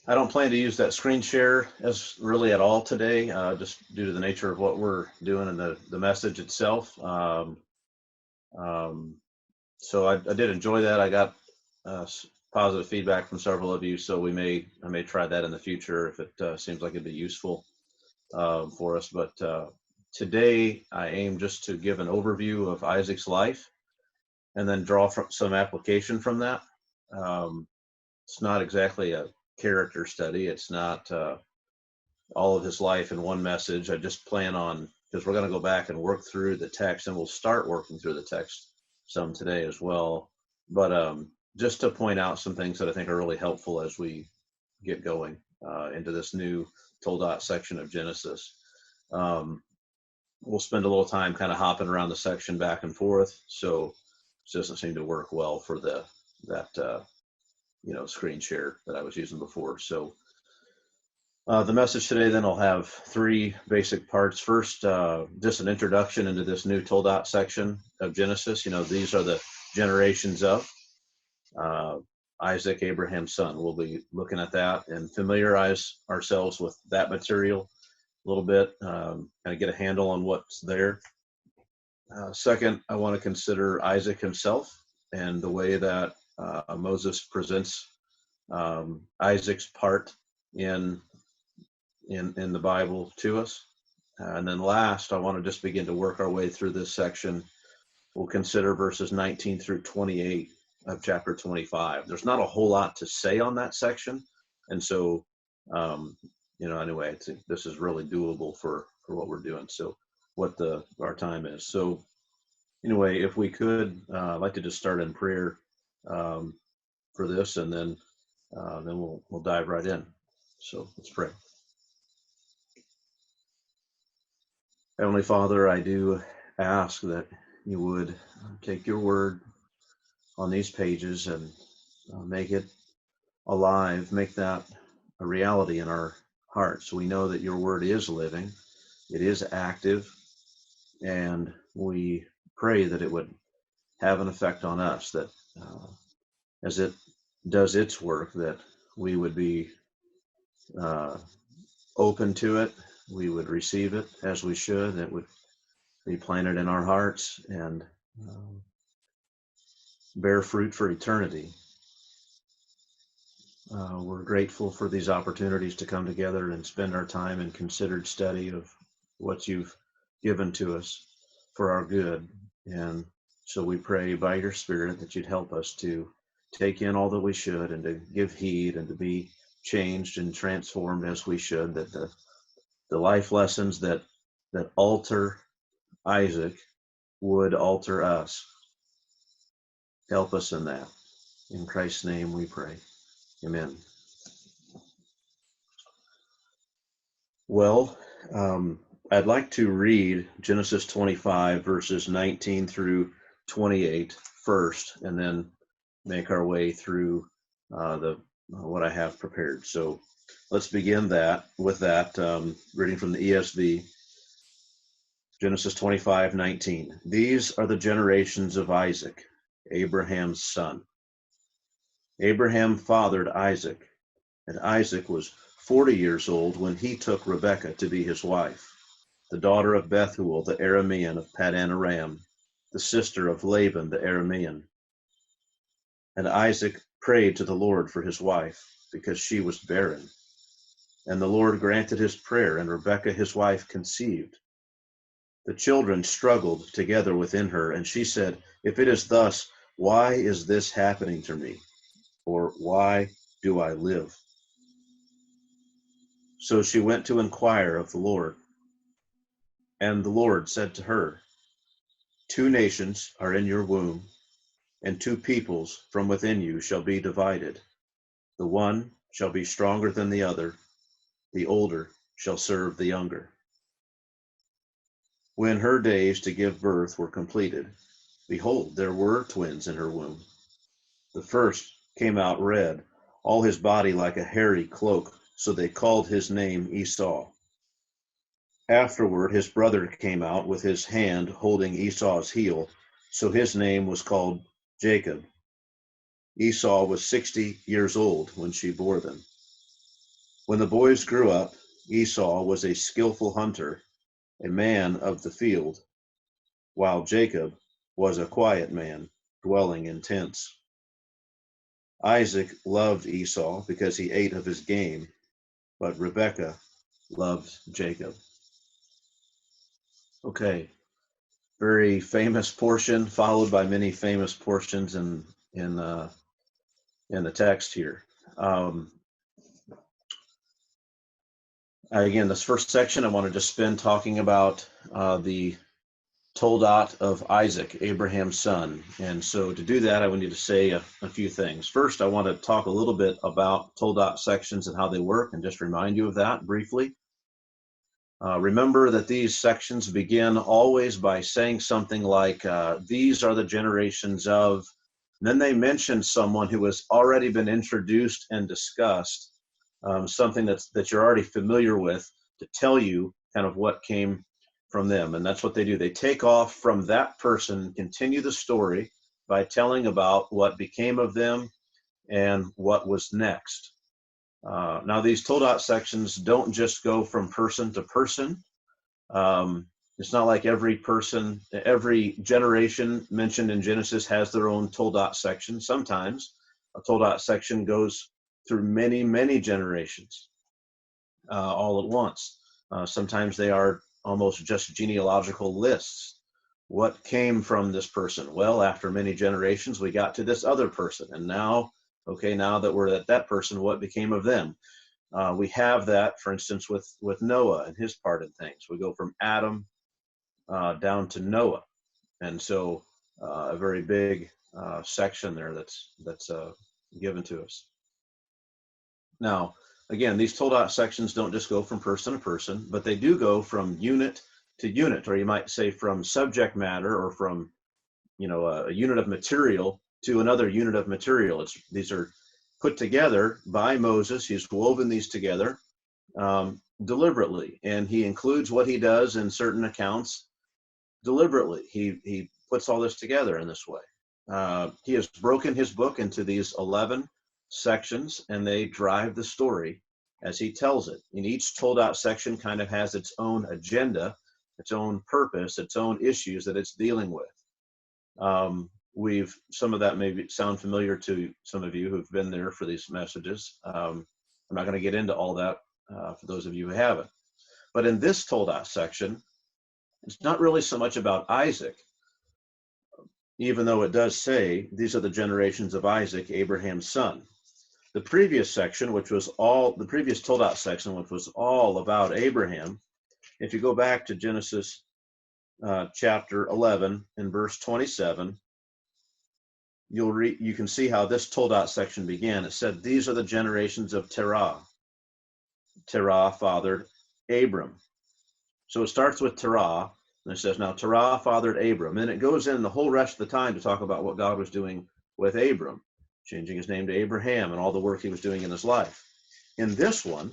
I don't plan to use that screen share as really at all today, just due to the nature of what we're doing and the message itself. So I did enjoy that. I got positive feedback from several of you, so I may try that in the future if it seems like it'd be useful for us. But today I aim just to give an overview of Isaac's life and then draw from some application from that. It's not exactly a character study. It's not all of his life in one message. I just plan on, because we're going to go back and work through the text, and we'll start working through the text some today as well. But just to point out some things that I think are really helpful as we get going into this new Toldot section of Genesis. We'll spend a little time kind of hopping around the section back and forth, so it doesn't seem to work well for that screen share that I was using before. So the message today then will have three basic parts. First, just an introduction into this new Toldot section of Genesis. These are the generations of Isaac, Abraham's son. We'll be looking at that and familiarize ourselves with that material a little bit, kind of get a handle on what's there. Second, I want to consider Isaac himself and the way that Moses presents Isaac's part in the Bible to us. And then last, I want to just begin to work our way through this section. We'll consider verses 19 through 28 of chapter 25. There's not a whole lot to say on that section. And so, anyway, I think this is really doable for what we're doing. So what our time is. So anyway, if we could, I'd like to just start in prayer for this, and then we'll dive right in. So let's pray. Heavenly Father, I do ask that you would take your word on these pages and make it alive, make that a reality in our hearts. We know that your word is living, it is active, and we pray that it would have an effect on us, that as it does its work, that we would be open to it, we would receive it as we should, it would be planted in our hearts and bear fruit for eternity. We're grateful for these opportunities to come together and spend our time in considered study of what you've given to us for our good. And so we pray by your Spirit that you'd help us to take in all that we should and to give heed and to be changed and transformed as we should, that the life lessons that alter Isaac would alter us. Help us in that. In Christ's name we pray. Amen. Well, I'd like to read Genesis 25, verses 19 through 28 first, and then make our way through what I have prepared. So let's begin with that, reading from the ESV. Genesis 25:19. These are the generations of Isaac, Abraham's son. Abraham fathered Isaac, and Isaac was 40 years old when he took Rebekah to be his wife, the daughter of Bethuel the Aramean of Paddan Aram, the sister of Laban the Aramean. And Isaac prayed to the Lord for his wife, because she was barren. And the Lord granted his prayer, and Rebekah his wife conceived. The children struggled together within her, and she said, "If it is thus, why is this happening to me? Or why do I live?" So she went to inquire of the Lord. And the Lord said to her, "Two nations are in your womb, and two peoples from within you shall be divided. The one shall be stronger than the other, the older shall serve the younger." When her days to give birth were completed, behold, there were twins in her womb. The first came out red, all his body like a hairy cloak, so they called his name Esau. Afterward, his brother came out with his hand holding Esau's heel, so his name was called Jacob. Esau was 60 years old when she bore them. When the boys grew up, Esau was a skillful hunter, a man of the field, while Jacob was a quiet man, dwelling in tents. Isaac loved Esau because he ate of his game, but Rebekah loved Jacob. Okay, very famous portion, followed by many famous portions in the text here. Again, this first section, I wanted to spend talking about the Toldot of Isaac, Abraham's son. And so to do that, I would need to say a few things. First, I want to talk a little bit about Toldot sections and how they work, and just remind you of that briefly. Remember that these sections begin always by saying something like, these are the generations of, and then they mention someone who has already been introduced and discussed, something that you're already familiar with, to tell you kind of what came from them. And that's what they do. They take off from that person, continue the story by telling about what became of them and what was next. Now, these Toldot sections don't just go from person to person. It's not like every person, every generation mentioned in Genesis has their own Toldot section. Sometimes a Toldot section goes through many, many generations all at once. Sometimes they are almost just genealogical lists. What came from this person? Well, after many generations, we got to this other person. And now, okay, now that we're at that person, what became of them? We have that, for instance, with Noah and his part in things. We go from Adam down to Noah. And so a very big section there that's given to us. Now, again, these Toldot sections don't just go from person to person, but they do go from unit to unit, or you might say from subject matter, or from, a unit of material to another unit of material. These are put together by Moses. He's woven these together deliberately, and he includes what he does in certain accounts deliberately. He puts all this together in this way. He has broken his book into these 11 sections, and they drive the story as he tells it. And each Toldot section kind of has its own agenda, its own purpose, its own issues that it's dealing with. Some of that may sound familiar to some of you who've been there for these messages. I'm not going to get into all that for those of you who haven't. But in this Toldot section, it's not really so much about Isaac, even though it does say these are the generations of Isaac, Abraham's son. The previous section, the previous Toldot section, which was all about Abraham, if you go back to Genesis chapter 11 and verse 27, you can see how this Toldot section began. It said, these are the generations of Terah. Terah fathered Abram. So it starts with Terah, and it says, now Terah fathered Abram. And it goes in the whole rest of the time to talk about what God was doing with Abram, changing his name to Abraham and all the work he was doing in his life. In this one,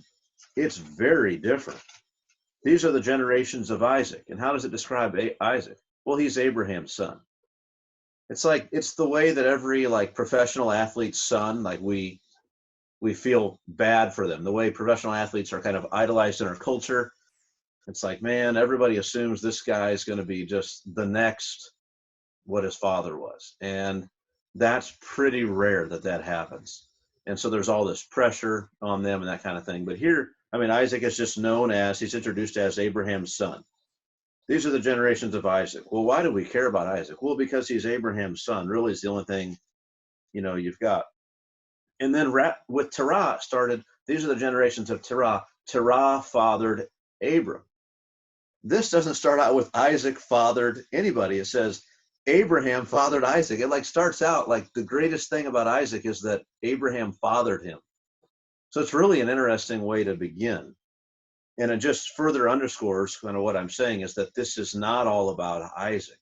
it's very different. These are the generations of Isaac. And how does it describe Isaac? Well, he's Abraham's son. It's the way that every professional athlete's son, we feel bad for them. The way professional athletes are kind of idolized in our culture. It's like, man, everybody assumes this guy is going to be just the next what his father was. And that's pretty rare that happens. And so there's all this pressure on them and that kind of thing. But here, Isaac is just he's introduced as Abraham's son. These are the generations of Isaac. Well, why do we care about Isaac? Well, because he's Abraham's son. Really is the only thing, you've got. And then with Terah started, these are the generations of Terah. Terah fathered Abram. This doesn't start out with Isaac fathered anybody. It says Abraham fathered Isaac. It starts out the greatest thing about Isaac is that Abraham fathered him. So it's really an interesting way to begin. And it just further underscores kind of what I'm saying is that this is not all about Isaac.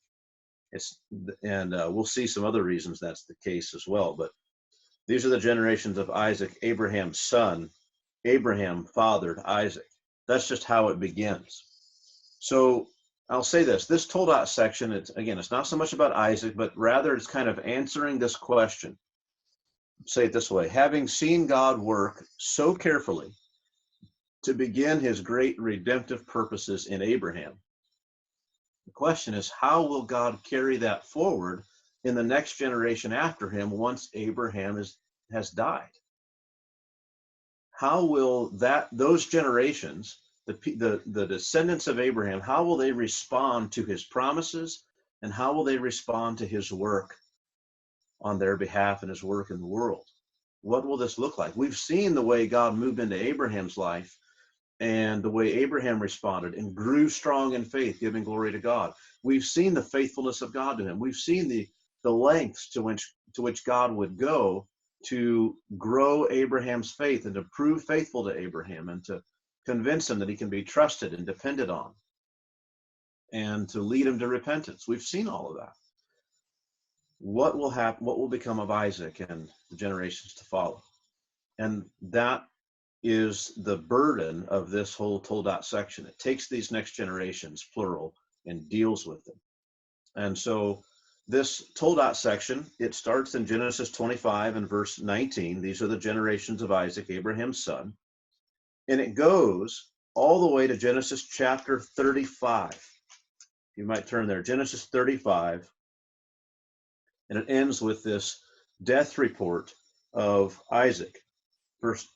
We'll see some other reasons that's the case as well. But these are the generations of Isaac, Abraham's son. Abraham fathered Isaac. That's just how it begins. So I'll say this Toldot section, it's not so much about Isaac, but rather it's kind of answering this question. Say it this way: having seen God work so carefully to begin his great redemptive purposes in Abraham. The question is, how will God carry that forward in the next generation after him once Abraham has died? How will those generations, the descendants of Abraham, how will they respond to his promises, and how will they respond to his work on their behalf and his work in the world? What will this look like? We've seen the way God moved into Abraham's life and the way Abraham responded and grew strong in faith, giving glory to God. We've seen the faithfulness of God to him. We've seen the lengths to which God would go to grow Abraham's faith and to prove faithful to Abraham and to convince him that he can be trusted and depended on and to lead him to repentance. We've seen all of that. What will happen? What will become of Isaac and the generations to follow? And that is the burden of this whole Toldot section. It takes these next generations, plural, and deals with them. And so this Toldot section, it starts in Genesis 25 and verse 19. These are the generations of Isaac, Abraham's son. And it goes all the way to Genesis chapter 35. You might turn there, Genesis 35. And it ends with this death report of Isaac. Verse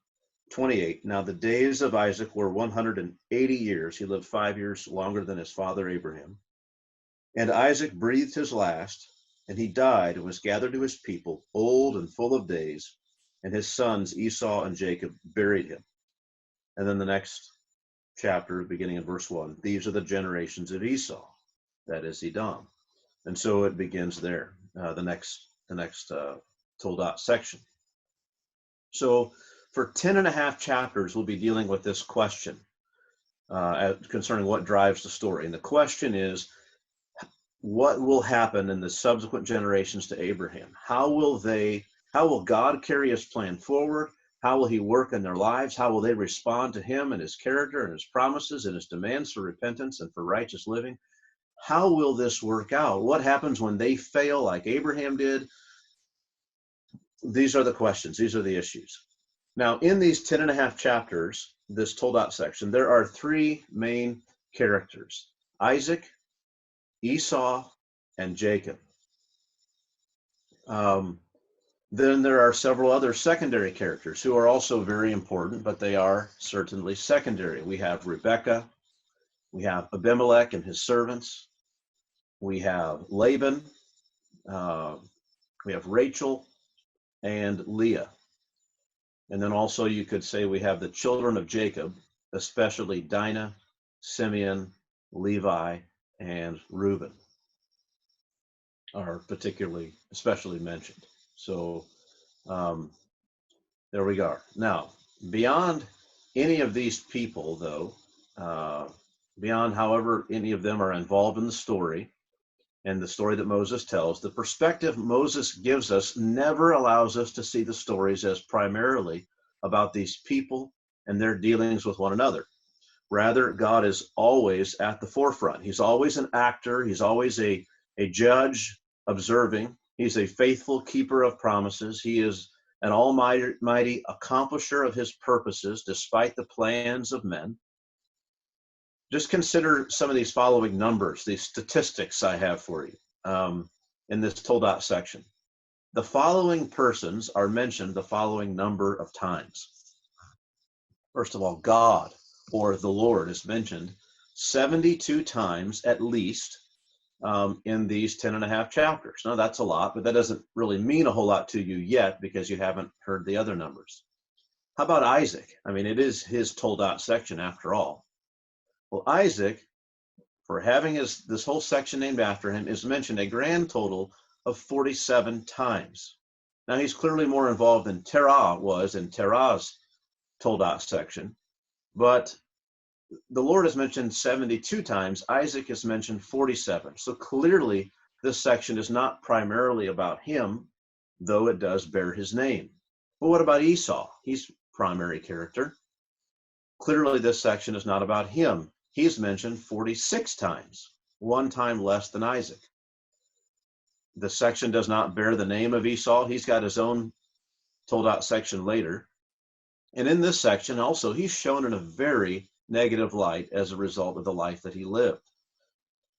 28. Now the days of Isaac were 180 years. He lived 5 years longer than his father Abraham. And Isaac breathed his last, and he died and was gathered to his people, old and full of days. And his sons Esau and Jacob buried him. And then the next chapter, beginning in verse 1, these are the generations of Esau, that is Edom. And so it begins there, the next Toldot section. So for 10 and a half chapters, we'll be dealing with this question concerning what drives the story. And the question is, what will happen in the subsequent generations to Abraham? How will God carry his plan forward? How will he work in their lives? How will they respond to him and his character and his promises and his demands for repentance and for righteous living? How will this work out? What happens when they fail like Abraham did? These are the questions. These are the issues. Now, in these 10 and a half chapters, this Toldot section, there are three main characters: Isaac, Esau, and Jacob. Then there are several other secondary characters who are also very important, but they are certainly secondary. We have Rebekah, we have Abimelech and his servants, we have Laban, we have Rachel, and Leah. And then also you could say we have the children of Jacob, especially Dinah, Simeon, Levi, and Reuben are especially mentioned. So there we go. Now, beyond any of these people, though, beyond however any of them are involved in the story and the story that Moses tells, the perspective Moses gives us never allows us to see the stories as primarily about these people and their dealings with one another. Rather, God is always at the forefront. He's always an actor. He's always a judge observing. He's a faithful keeper of promises. He is an almighty accomplisher of his purposes despite the plans of men. Just consider some of these following numbers, these statistics I have for you in this Toldot section. The following persons are mentioned the following number of times. First of all, God, or the Lord, is mentioned 72 times at least in these 10 and a half chapters. Now that's a lot, but that doesn't really mean a whole lot to you yet because you haven't heard the other numbers. How about Isaac? I mean, it is his Toldot section after all. Well, Isaac, for having this whole section named after him, is mentioned a grand total of 47 times. Now he's clearly more involved than Terah was in Terah's Toldot section, but the Lord is mentioned 72 times. Isaac is mentioned 47. So clearly this section is not primarily about him, though it does bear his name. But what about Esau? He's primary character. Clearly this section is not about him. He's mentioned 46 times, one time less than Isaac. The section does not bear the name of Esau. He's got his own Toldot section later. And in this section also, he's shown in a very negative light as a result of the life that he lived.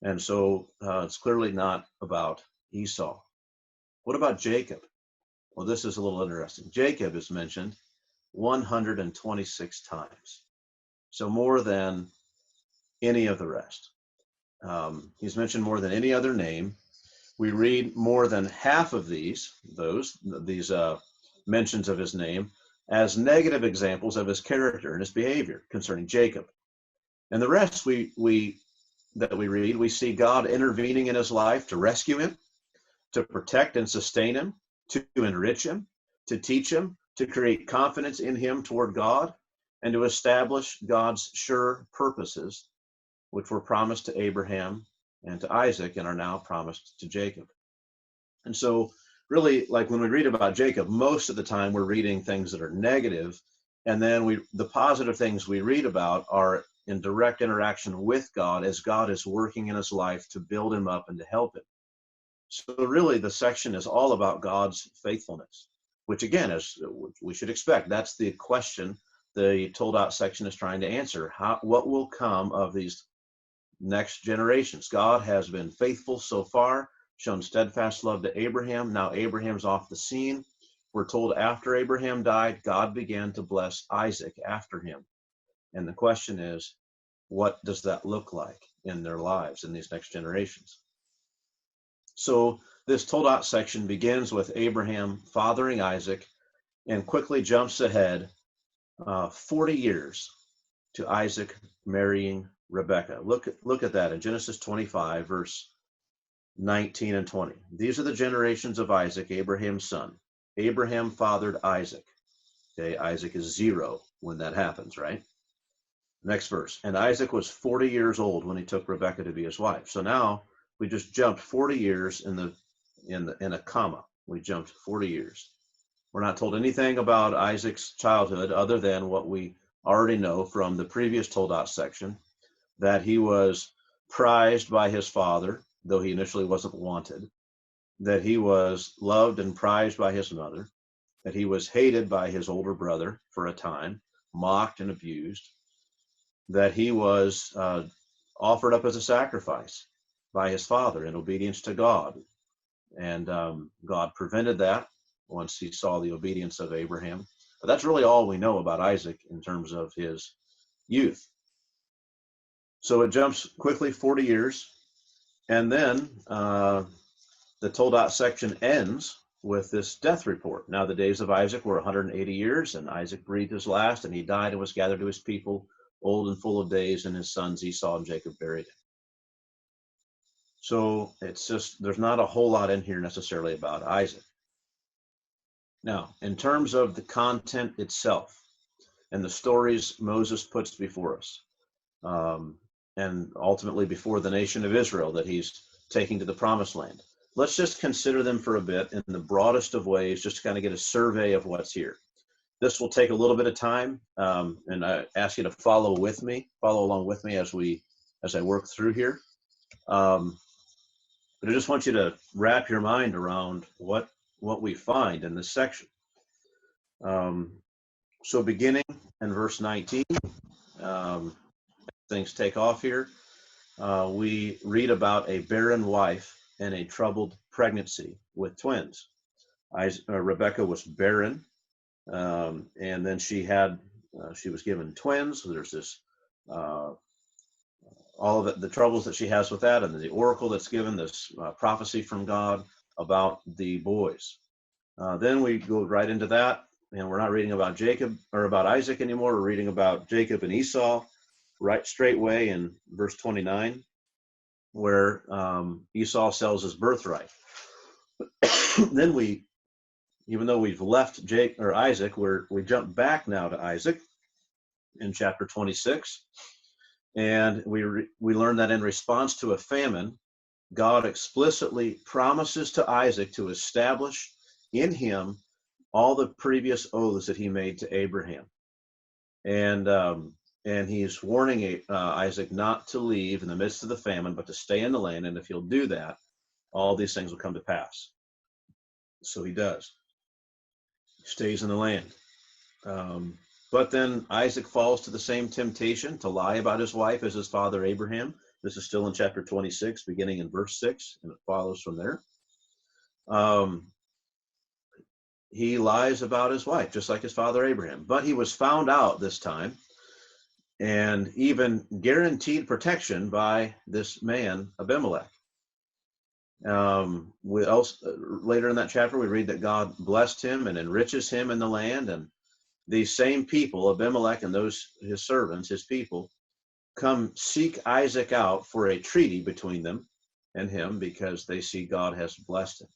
And so it's clearly not about Esau. What about Jacob? Well, this is a little interesting. Jacob is mentioned 126 times, so more than any of the rest. He's mentioned more than any other name. We read more than half of these mentions of his name as negative examples of his character and his behavior concerning Jacob. And the rest we read, we see God intervening in his life to rescue him, to protect and sustain him, to enrich him, to teach him, to create confidence in him toward God, and to establish God's sure purposes, which were promised to Abraham and to Isaac and are now promised to Jacob. And so really, like when we read about Jacob, most of the time we're reading things that are negative, and then the positive things we read about are in direct interaction with God as God is working in his life to build him up and to help him. So really the section is all about God's faithfulness, which again, as we should expect, that's the question the told out section is trying to answer. What will come of these next generations? God has been faithful so far, shown steadfast love to Abraham. Now Abraham's off the scene. We're told after Abraham died, God began to bless Isaac after him. And the question is, what does that look like in their lives in these next generations? So this told out section begins with Abraham fathering Isaac and quickly jumps ahead 40 years to Isaac marrying Rebekah. Look at that in Genesis 25, verse 19 and 20. These are the generations of Isaac, Abraham's son. Abraham fathered Isaac. Okay, Isaac is 0 when that happens, right? Next verse. And Isaac was 40 years old when he took Rebekah to be his wife. So now we just jumped 40 years in a comma. We jumped 40 years. We're not told anything about Isaac's childhood other than what we already know from the previous told out section, that he was prized by his father, though he initially wasn't wanted, that he was loved and prized by his mother, that he was hated by his older brother for a time, mocked and abused, that he was offered up as a sacrifice by his father in obedience to God. And God prevented that once he saw the obedience of Abraham. But that's really all we know about Isaac in terms of his youth. So it jumps quickly 40 years. And then the told out section ends with this death report. Now the days of Isaac were 180 years, and Isaac breathed his last, and he died and was gathered to his people, old and full of days, and his sons Esau and Jacob buried him. So it's just, there's not a whole lot in here necessarily about Isaac. Now, in terms of the content itself and the stories Moses puts before us, and ultimately before the nation of Israel that he's taking to the promised land, let's just consider them for a bit in the broadest of ways, just to kind of get a survey of what's here. This will take a little bit of time, and I ask you to follow along with me as I work through here. But I just want you to wrap your mind around what we find in this section. So beginning in verse 19, things take off here. We read about a barren wife and a troubled pregnancy with twins. Rebekah was barren, and then she was given twins. So there's this all of it, the troubles that she has with that, and the oracle that's given, this prophecy from God about the boys. Then we go right into that, and we're not reading about Jacob or about Isaac anymore. We're reading about Jacob and Esau right straightway in verse 29, where Esau sells his birthright. Then even though we've left Isaac, we jump back now to Isaac in chapter 26. And we learn that in response to a famine, God explicitly promises to Isaac to establish in him all the previous oaths that he made to Abraham. And he's warning Isaac not to leave in the midst of the famine, but to stay in the land. And if he'll do that, all these things will come to pass. So he does. He stays in the land. But then Isaac falls to the same temptation to lie about his wife as his father Abraham. This is still in chapter 26, beginning in verse 6, and it follows from there. He lies about his wife, just like his father Abraham. But he was found out this time and even guaranteed protection by this man, Abimelech. Later in that chapter, we read that God blessed him and enriches him in the land. And these same people, Abimelech and those his servants, his people, come seek Isaac out for a treaty between them and him because they see God has blessed him.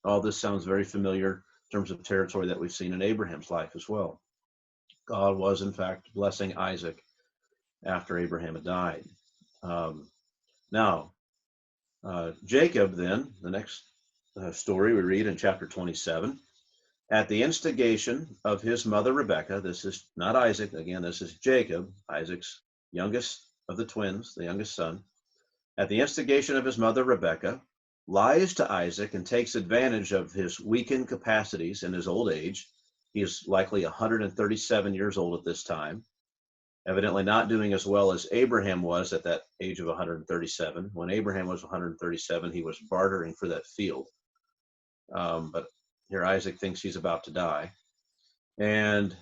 All this sounds very familiar in terms of territory that we've seen in Abraham's life as well. God was, in fact, blessing Isaac after Abraham had died. Jacob, then, the next story we read in chapter 27, at the instigation of his mother Rebekah, this is not Isaac, again, this is Jacob, Isaac's youngest of the twins, the youngest son. At the instigation of his mother Rebekah, lies to Isaac and takes advantage of his weakened capacities in his old age. He is likely 137 years old at this time, evidently not doing as well as Abraham was at that age of 137. When Abraham was 137, he was bartering for that field. But here Isaac thinks he's about to die. And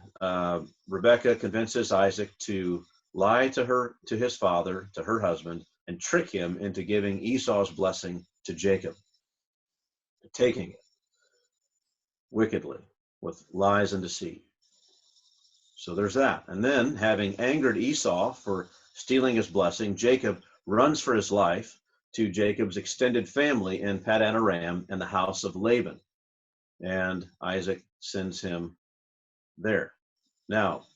Rebekah convinces Isaac to lie to his father, to her husband, and trick him into giving Esau's blessing to Jacob, taking it wickedly with lies and deceit. So there's that. And then, having angered Esau for stealing his blessing, Jacob runs for his life to Jacob's extended family in Paddan Aram and the house of Laban. And Isaac sends him there. Now,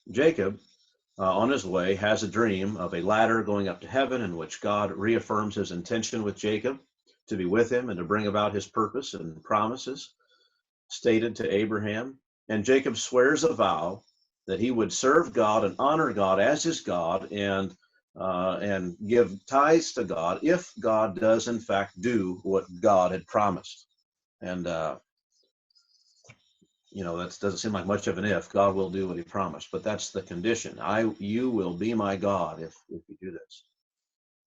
Jacob, on his way, has a dream of a ladder going up to heaven in which God reaffirms his intention with Jacob to be with him and to bring about his purpose and promises stated to Abraham. And Jacob swears a vow that he would serve God and honor God as his God and give tithes to God if God does in fact do what God had promised. And that doesn't seem like much of an if. God will do what he promised, but that's the condition. You will be my God if you do this.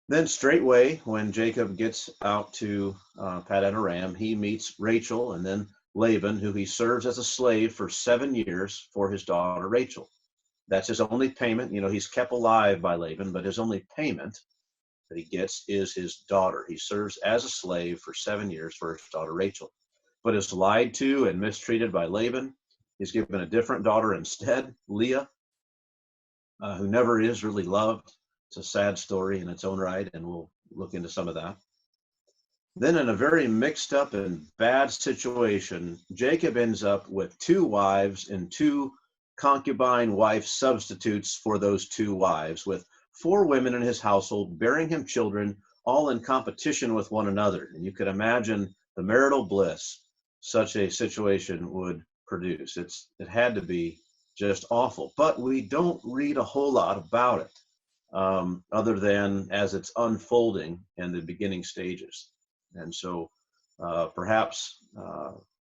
Then straightway, when Jacob gets out to Paddan Aram, he meets Rachel and then Laban, who he serves as a slave for 7 years for his daughter Rachel. That's his only payment. He's kept alive by Laban, but his only payment that he gets is his daughter. He serves as a slave for 7 years for his daughter Rachel, but is lied to and mistreated by Laban. He's given a different daughter instead, Leah, who never is really loved. It's a sad story in its own right, and we'll look into some of that. Then, in a very mixed up and bad situation, Jacob ends up with 2 wives and 2 concubine wife substitutes for those 2 wives, with 4 women in his household bearing him children, all in competition with one another. And you could imagine the marital bliss such a situation would produce. It had to be just awful. But we don't read a whole lot about it, other than as it's unfolding in the beginning stages. And so perhaps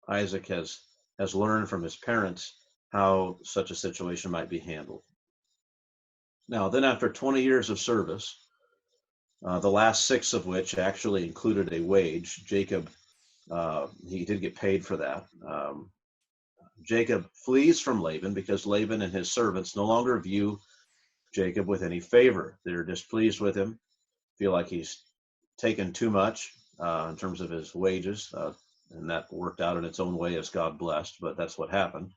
Isaac has learned from his parents how such a situation might be handled. Now, then after 20 years of service, the last 6 of which actually included a wage, Jacob, he did get paid for that. Jacob flees from Laban because Laban and his servants no longer view Jacob with any favor. They're displeased with him, feel like he's taken too much in terms of his wages, and that worked out in its own way as God blessed, but that's what happened.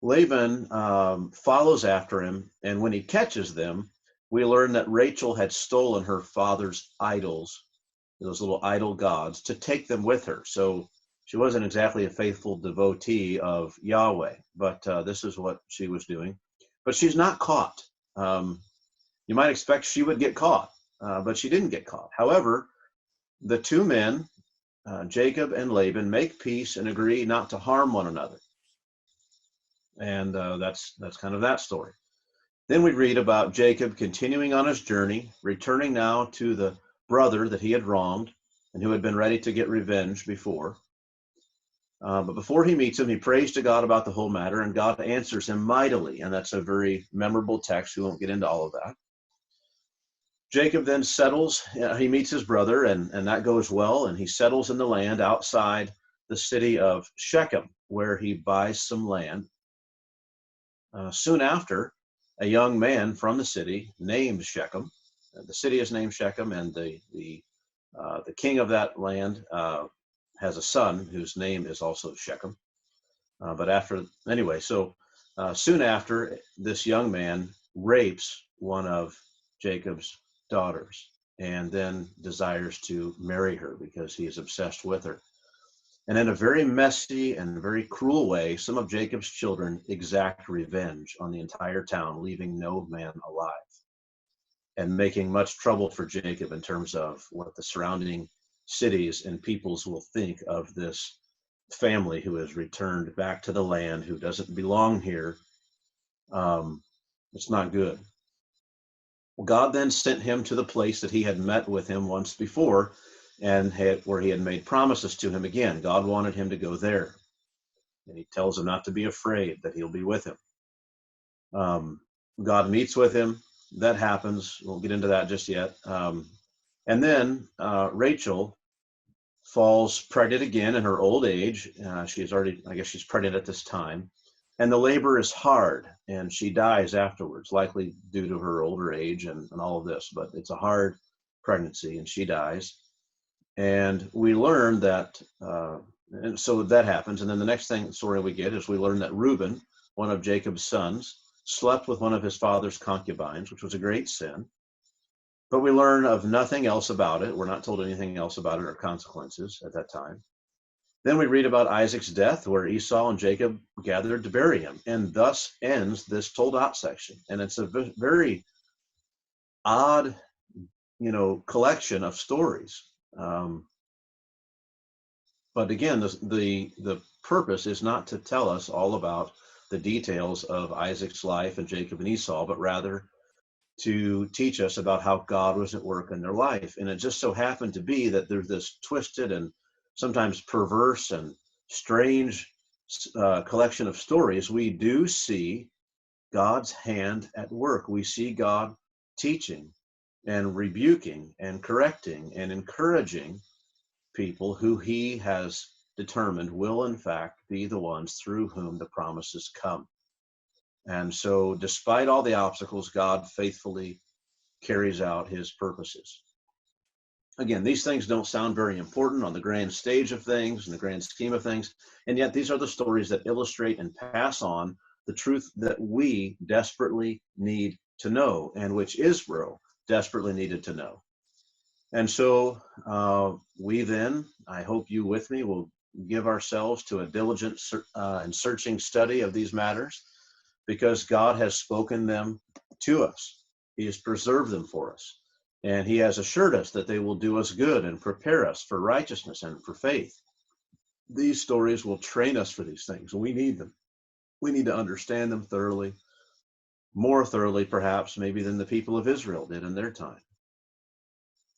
Laban follows after him, and when he catches them, we learn that Rachel had stolen her father's idols, those little idol gods, to take them with her. So she wasn't exactly a faithful devotee of Yahweh, but this is what she was doing. But she's not caught. You might expect she would get caught, but she didn't get caught. However, the 2 men, Jacob and Laban, make peace and agree not to harm one another. And that's kind of that story. Then we read about Jacob continuing on his journey, returning now to the brother that he had wronged and who had been ready to get revenge before. But before he meets him, he prays to God about the whole matter, and God answers him mightily. And that's a very memorable text. We won't get into all of that. Jacob then settles, he meets his brother, and that goes well, and he settles in the land outside the city of Shechem, where he buys some land. Soon after, a young man from the city named Shechem, the city is named Shechem, and the king of that land has a son whose name is also Shechem. Soon after, this young man rapes one of Jacob's daughters and then desires to marry her because he is obsessed with her. And in a very messy and very cruel way, some of Jacob's children exact revenge on the entire town, leaving no man alive, and making much trouble for Jacob in terms of what the surrounding cities and peoples will think of this family who has returned back to the land, who doesn't belong here. It's not good. God then sent him to the place that he had met with him once before, and where he had made promises to him again. God wanted him to go there. And he tells him not to be afraid, that he'll be with him. God meets with him. That happens. We'll get into that just yet. And then Rachel falls pregnant again in her old age. She's pregnant at this time. And the labor is hard, and she dies afterwards, likely due to her older age and all of this. But it's a hard pregnancy, and she dies. And we learn that, and so that happens. And then the next story we get is we learn that Reuben, one of Jacob's sons, slept with one of his father's concubines, which was a great sin. But we learn of nothing else about it. We're not told anything else about it or consequences at that time. Then we read about Isaac's death, where Esau and Jacob gathered to bury him. And thus ends this Toldot section. And it's a very odd, collection of stories. But again, the purpose is not to tell us all about the details of Isaac's life and Jacob and Esau, but rather to teach us about how God was at work in their life. And it just so happened to be that there's this twisted and sometimes perverse and strange collection of stories. We do see God's hand at work. We see God teaching and rebuking and correcting and encouraging people who he has determined will in fact be the ones through whom the promises come. And so despite all the obstacles, God faithfully carries out his purposes. Again, these things don't sound very important on the grand stage of things, in the grand scheme of things, and yet these are the stories that illustrate and pass on the truth that we desperately need to know, and which Israel desperately needed to know. And so we then, I hope you with me, will give ourselves to a diligent and searching study of these matters, because God has spoken them to us. He has preserved them for us. And he has assured us that they will do us good and prepare us for righteousness and for faith. These stories will train us for these things. We need them. We need to understand them thoroughly, more thoroughly perhaps maybe than the people of Israel did in their time.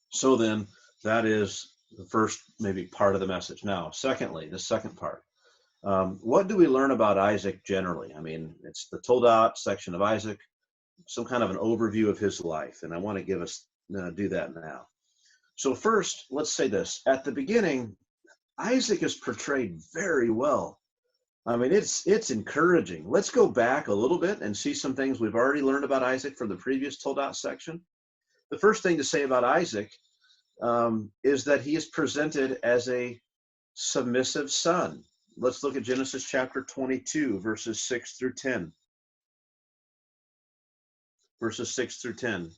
So then, that is the first maybe part of the message. Now, secondly, the second part. What do we learn about Isaac generally? I mean, it's the Toldot section of Isaac, some kind of an overview of his life, and I want to do that now. So first, let's say this. At the beginning, Isaac is portrayed very well. I mean, it's encouraging. Let's go back a little bit and see some things we've already learned about Isaac from the previous Toldot section. The first thing to say about Isaac is that he is presented as a submissive son. Let's look at Genesis chapter 22, verses 6 through 10. Verses 6 through 10.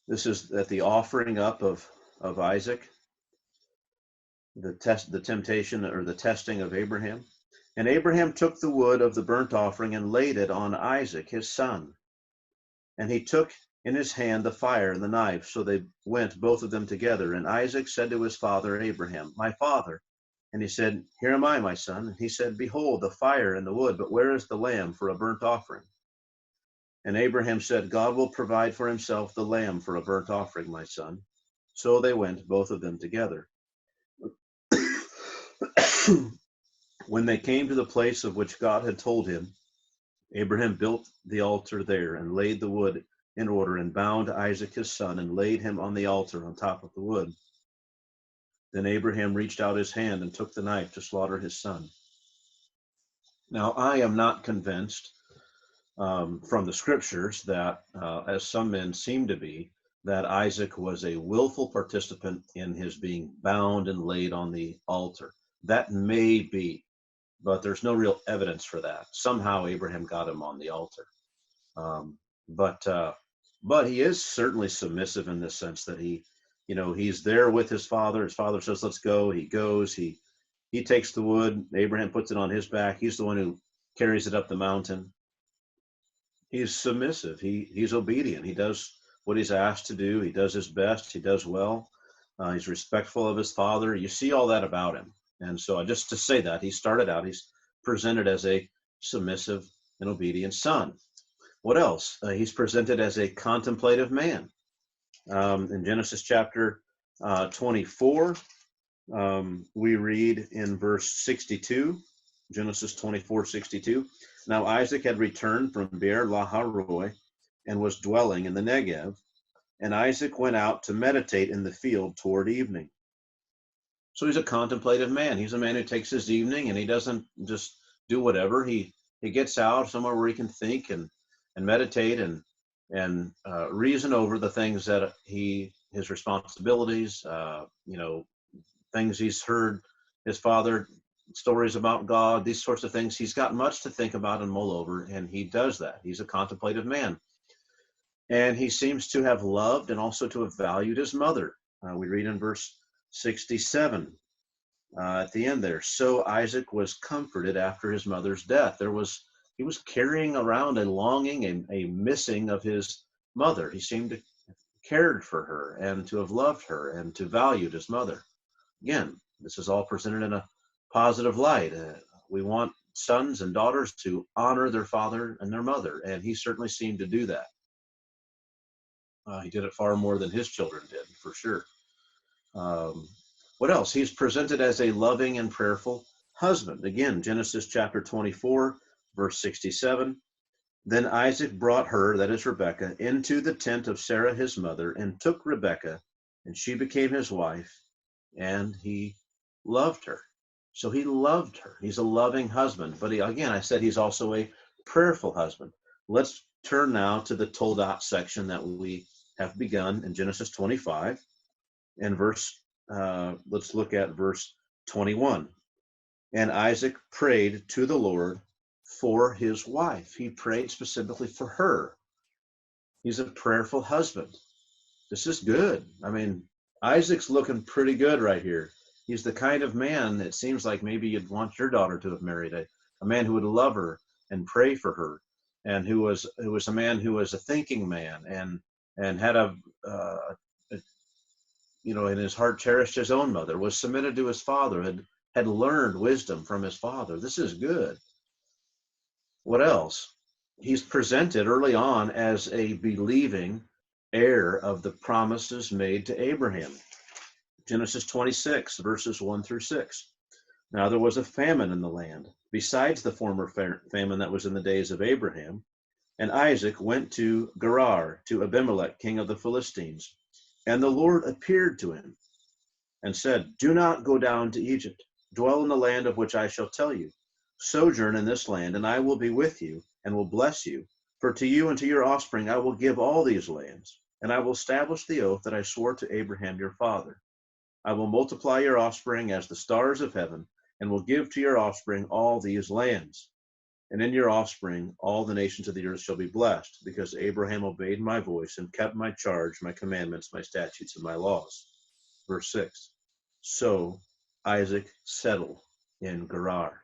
This is at the offering up of Isaac, the temptation or the testing of Abraham. And Abraham took the wood of the burnt offering and laid it on Isaac, his son. And he took in his hand the fire and the knife. So they went, both of them together. And Isaac said to his father Abraham, "My father." And he said, "Here am I, my son." And he said, "Behold, the fire and the wood, but where is the lamb for a burnt offering?" And Abraham said, "God will provide for himself the lamb for a burnt offering, my son." So they went, both of them together. When they came to the place of which God had told him, Abraham built the altar there and laid the wood in order and bound Isaac his son and laid him on the altar on top of the wood. Then Abraham reached out his hand and took the knife to slaughter his son. Now, I am not convinced from the scriptures that, as some men seem to be, that Isaac was a willful participant in his being bound and laid on the altar. That may be, but there's no real evidence for that. Somehow Abraham got him on the altar. But he is certainly submissive in the sense that he's there with his father. His father says, let's go. He goes, he takes the wood. Abraham puts it on his back. He's the one who carries it up the mountain. He's submissive. He's obedient. He does what he's asked to do. He does his best. He does well. He's respectful of his father. You see all that about him. And so just to say that, he's presented as a submissive and obedient son. What else? He's presented as a contemplative man. In Genesis chapter 24, we read in verse 62, Genesis 24:62. Now Isaac had returned from Beer Lahai and was dwelling in the Negev, and Isaac went out to meditate in the field toward evening. So he's a contemplative man. He's a man who takes his evening and he doesn't just do whatever. He gets out somewhere where he can think and meditate and reason over the things that his responsibilities, things he's heard his father, stories about God, these sorts of things. He's got much to think about and mull over, and he does that. He's a contemplative man. And he seems to have loved and also to have valued his mother. We read in verse 67 at the end there. So Isaac was comforted after his mother's death. He was carrying around a longing, a missing of his mother. He seemed to have cared for her and to have loved her and to value his mother. Again, this is all presented in a positive light. We want sons and daughters to honor their father and their mother, and he certainly seemed to do that. He did it far more than his children did, for sure. What else? He's presented as a loving and prayerful husband. Again, Genesis chapter 24, verse 67. Then Isaac brought her, that is Rebekah, into the tent of Sarah his mother, and took Rebekah, and she became his wife, and he loved her. So he loved her. He's a loving husband. But I said he's also a prayerful husband. Let's turn now to the Toldot section that we have begun in Genesis 25. And let's look at verse 21. And Isaac prayed to the Lord for his wife. He prayed specifically for her. He's a prayerful husband. This is good. I mean, Isaac's looking pretty good right here. He's the kind of man it seems like maybe you'd want your daughter to have married, a man who would love her and pray for her, and who was a man who was a thinking man and had in his heart cherished his own mother, was submitted to his father, had learned wisdom from his father. This is good. What else? He's presented early on as a believing heir of the promises made to Abraham. Genesis 26, verses 1 through 6. Now there was a famine in the land, besides the former famine that was in the days of Abraham. And Isaac went to Gerar, to Abimelech, king of the Philistines. And the Lord appeared to him and said, do not go down to Egypt. Dwell in the land of which I shall tell you. Sojourn in this land, and I will be with you and will bless you. For to you and to your offspring I will give all these lands, and I will establish the oath that I swore to Abraham your father. I will multiply your offspring as the stars of heaven, and will give to your offspring all these lands. And in your offspring all the nations of the earth shall be blessed, because Abraham obeyed my voice and kept my charge, my commandments, my statutes, and my laws. Verse 6. So Isaac settled in Gerar.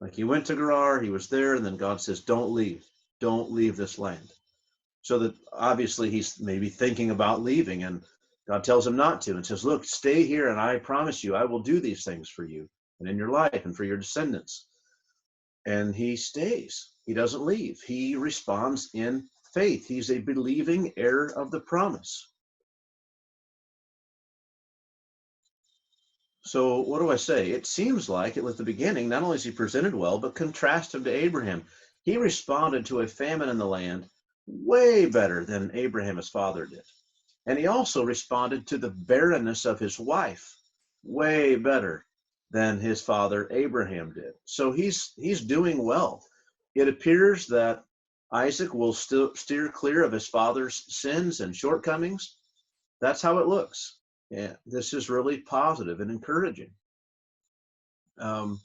Like he went to Gerar, he was there, and then God says, don't leave this land. So that obviously he's maybe thinking about leaving, and God tells him not to and says, look, stay here, and I promise you, I will do these things for you and in your life and for your descendants. And he stays. He doesn't leave. He responds in faith. He's a believing heir of the promise. So what do I say? It seems like at the beginning, not only is he presented well, but contrast him to Abraham. He responded to a famine in the land way better than Abraham, his father, did. And he also responded to the barrenness of his wife way better than his father Abraham did. So he's doing well. It appears that Isaac will still steer clear of his father's sins and shortcomings. That's how it looks. Yeah, this is really positive and encouraging. Um,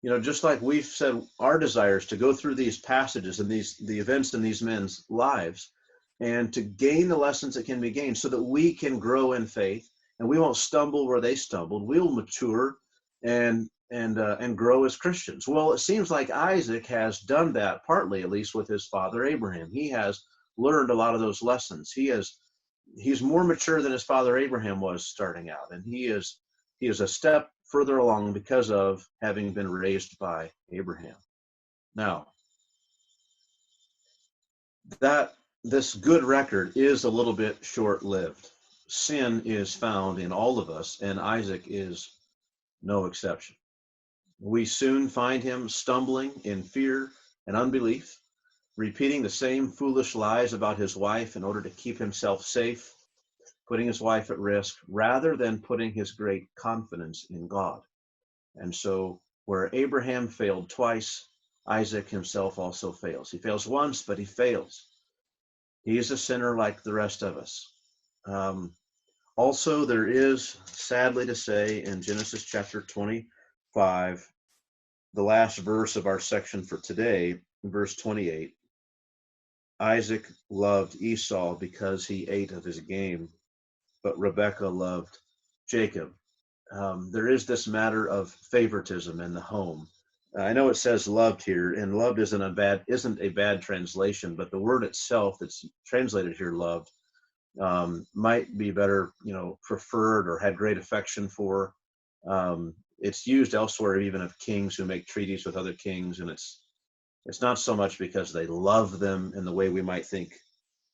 just like we've said, our desires to go through these passages and the events in these men's lives, and to gain the lessons that can be gained, so that we can grow in faith and we won't stumble where they stumbled. We'll mature and grow as Christians. Well, it seems like Isaac has done that, partly at least, with his father Abraham. He has learned a lot of those lessons. He's more mature than his father Abraham was starting out, and he is a step further along because of having been raised by Abraham. Now, that this good record is a little bit short-lived. Sin is found in all of us, and Isaac is no exception. We soon find him stumbling in fear and unbelief, repeating the same foolish lies about his wife in order to keep himself safe, putting his wife at risk, rather than putting his great confidence in God. And so where Abraham failed twice, Isaac himself also fails. He fails once, but he fails. He is a sinner like the rest of us. Also, there is, sadly to say, in Genesis chapter 25, the last verse of our section for today, verse 28, Isaac loved Esau because he ate of his game, but Rebekah loved Jacob. There is this matter of favoritism in the home. I know it says loved here, and loved isn't a bad translation, but the word itself that's translated here, loved, might be better, preferred or had great affection for. It's used elsewhere, even of kings who make treaties with other kings, and it's not so much because they love them in the way we might think.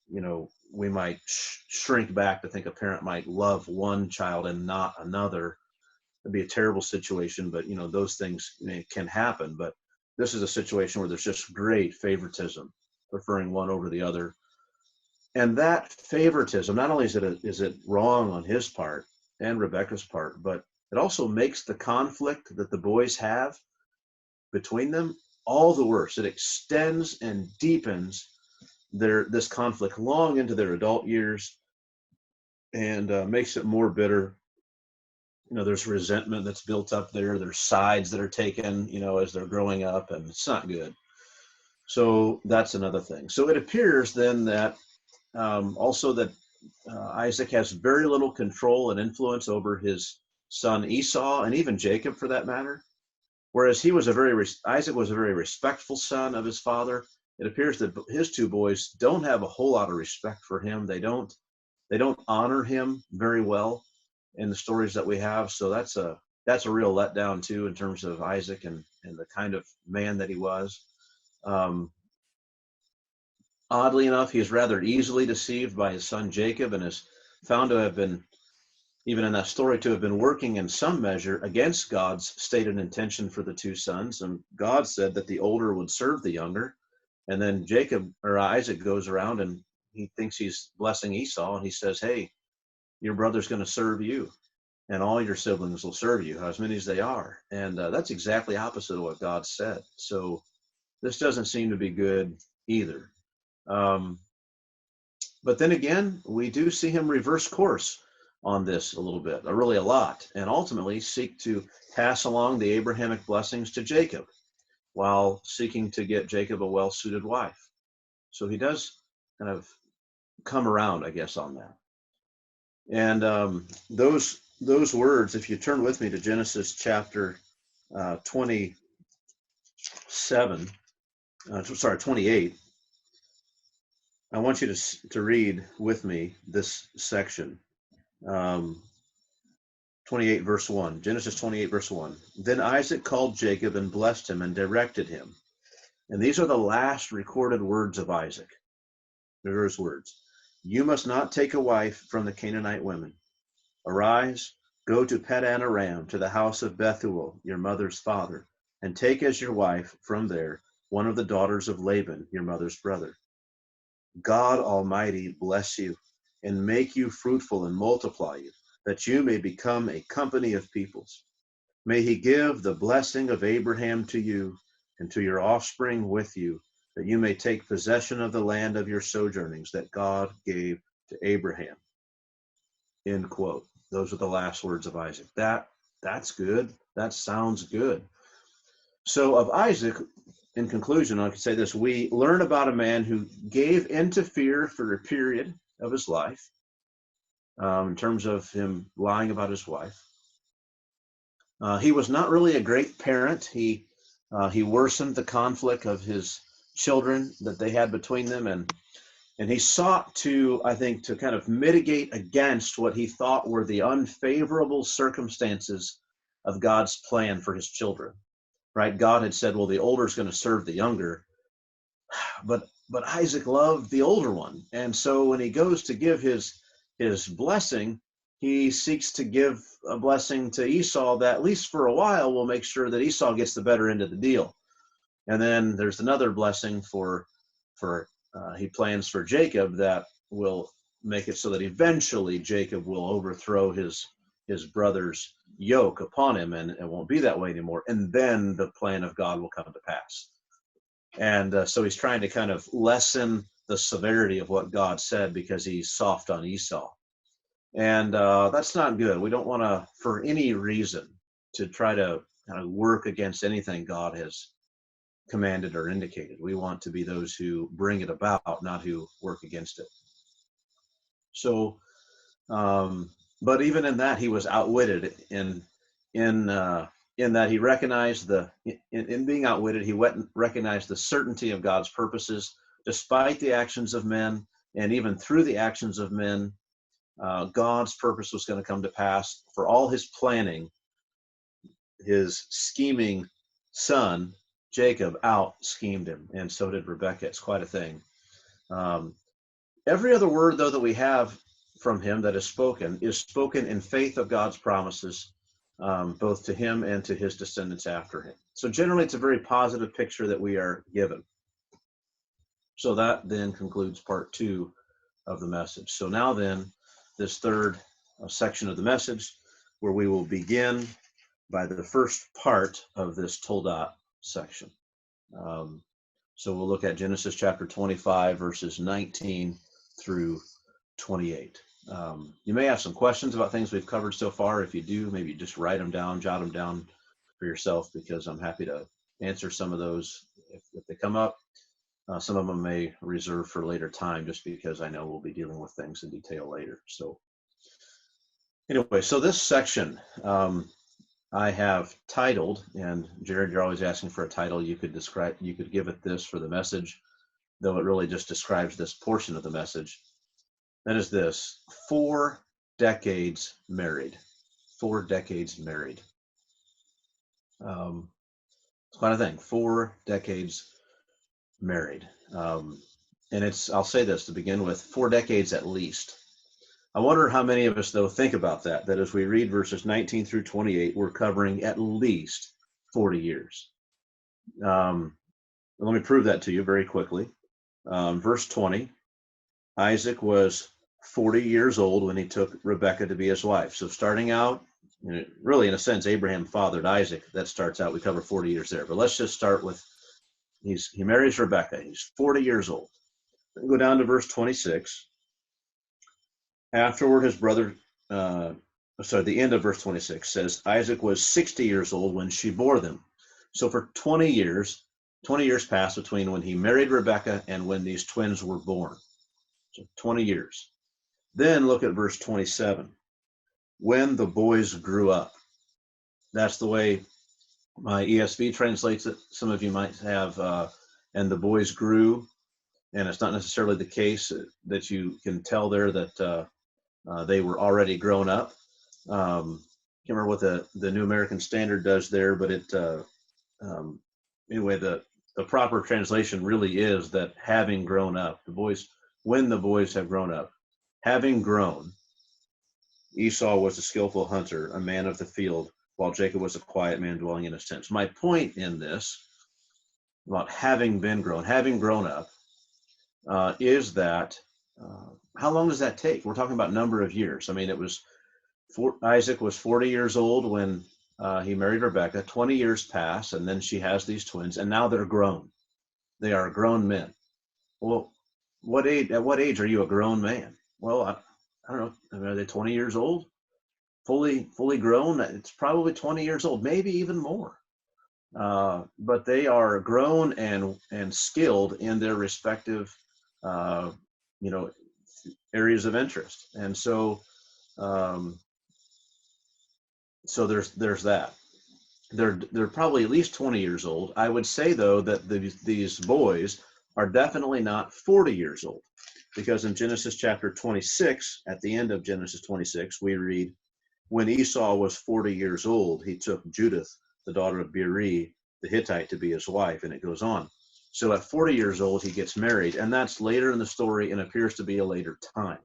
We might shrink back to think a parent might love one child and not another. It'd be a terrible situation, but those things can happen. But this is a situation where there's just great favoritism, preferring one over the other. And that favoritism, not only is it wrong on his part and Rebekah's part, but it also makes the conflict that the boys have between them all the worse. It extends and deepens this conflict long into their adult years, and makes it more bitter. There's resentment that's built up there. There's sides that are taken, as they're growing up, and it's not good. So that's another thing. So it appears then that also that Isaac has very little control and influence over his son Esau, and even Jacob for that matter. Whereas Isaac was a very respectful son of his father. It appears that his two boys don't have a whole lot of respect for him. They don't honor him very well in the stories that we have. So that's a real letdown too, in terms of Isaac and the kind of man that he was. Oddly enough, he is rather easily deceived by his son Jacob, and is found to have been, even in that story, to have been working in some measure against God's stated intention for the two sons. And God said that the older would serve the younger. And then Isaac goes around and he thinks he's blessing Esau, and he says, hey, your brother's going to serve you, and all your siblings will serve you, as many as they are. And that's exactly opposite of what God said. So this doesn't seem to be good either. But then again, we do see him reverse course on this a little bit, really a lot, and ultimately seek to pass along the Abrahamic blessings to Jacob, while seeking to get Jacob a well-suited wife. So he does kind of come around, I guess, on that. And those words, if you turn with me to Genesis chapter 28, I want you to read with me this section. 28 verse 1, Genesis 28 verse 1. Then Isaac called Jacob and blessed him and directed him. And these are the last recorded words of Isaac. There are his words. You must not take a wife from the Canaanite women. Arise, Go to Padan Aram, to the house of Bethuel, your mother's father, and take as your wife from there one of the daughters of Laban, your mother's brother. God Almighty bless you and make you fruitful and multiply you, that you may become a company of peoples. May he give the blessing of Abraham to you and to your offspring with you, that you may take possession of the land of your sojournings that God gave to Abraham. End quote. Those are the last words of Isaac. That's good. That sounds good. So of Isaac, in conclusion, I could say this: we learn about a man who gave into fear for a period of his life, in terms of him lying about his wife. He was not really a great parent. He worsened the conflict of his children that they had between them, and he sought to, I think, to kind of mitigate against what he thought were the unfavorable circumstances of God's plan for his children. Right? God had said, well, the older is going to serve the younger, but Isaac loved the older one, and so when he goes to give his blessing, he seeks to give a blessing to Esau that, at least for a while, will make sure that Esau gets the better end of the deal. And then there's another blessing he plans for Jacob that will make it so that eventually Jacob will overthrow his brother's yoke upon him, and it won't be that way anymore. And then the plan of God will come to pass. And so he's trying to kind of lessen the severity of what God said because he's soft on Esau. And that's not good. We don't want to, for any reason, to try to kind of work against anything God has commanded or indicated. We want to be those who bring it about, not who work against it. So, but even in that, he was outwitted. In that he recognized in being outwitted, he recognized the certainty of God's purposes, despite the actions of men, and even through the actions of men. God's purpose was going to come to pass. For all his planning, his scheming son, Jacob, out-schemed him, and so did Rebekah. It's quite a thing. Every other word, though, that we have from him that is spoken in faith of God's promises, both to him and to his descendants after him. So generally, it's a very positive picture that we are given. So that then concludes part 2 of the message. So now then, this third section of the message, where we will begin by the first part of this Toldot section. So we'll look at Genesis chapter 25, verses 19 through 28. You may have some questions about things we've covered so far. If you do, maybe just write them down, jot them down for yourself, because I'm happy to answer some of those if they come up. Some of them may reserve for later time, just because I know we'll be dealing with things in detail later. So anyway, so this section I have titled, and Jared, you're always asking for a title. You could give it this for the message, though it really just describes this portion of the message. That is this: 4 decades married. 4 decades married. It's quite a thing. 4 decades married. And I'll say this to begin with, 4 decades at least. I wonder how many of us, though, think about that as we read verses 19 through 28, we're covering at least 40 years. Let me prove that to you very quickly. Verse 20, Isaac was 40 years old when he took Rebekah to be his wife. So starting out, really in a sense, Abraham fathered Isaac. That starts out, we cover 40 years there. But let's just start with, he marries Rebekah. He's 40 years old. Go down to verse 26. Afterward, his brother, the end of verse 26 says, Isaac was 60 years old when she bore them. So for 20 years passed between when he married Rebekah and when these twins were born. So 20 years. Then look at verse 27. When the boys grew up. That's the way my ESV translates it. Some of you might have, and the boys grew. And it's not necessarily the case that you can tell there that they were already grown up. Can't remember what the New American Standard does there, but anyway, the proper translation really is that having grown up, when the boys have grown up, having grown, Esau was a skillful hunter, a man of the field, while Jacob was a quiet man dwelling in his tents. My point in this, about having grown up, is that how long does that take? We're talking about number of years. I mean, Isaac was 40 years old when he married Rebekah. 20 years pass, and then she has these twins, and now they're grown. They are grown men. Well, at what age are you a grown man? Well, I don't know. I mean, are they 20 years old? Fully grown? It's probably 20 years old, maybe even more. But they are grown and skilled in their respective, areas of interest. And so, so there's that. They're probably at least 20 years old. I would say, though, that these boys are definitely not 40 years old, because in Genesis chapter 26, at the end of Genesis 26, we read, when Esau was 40 years old, he took Judith, the daughter of Beeri, the Hittite, to be his wife, and it goes on. So at 40 years old, he gets married, and that's later in the story and appears to be a later time.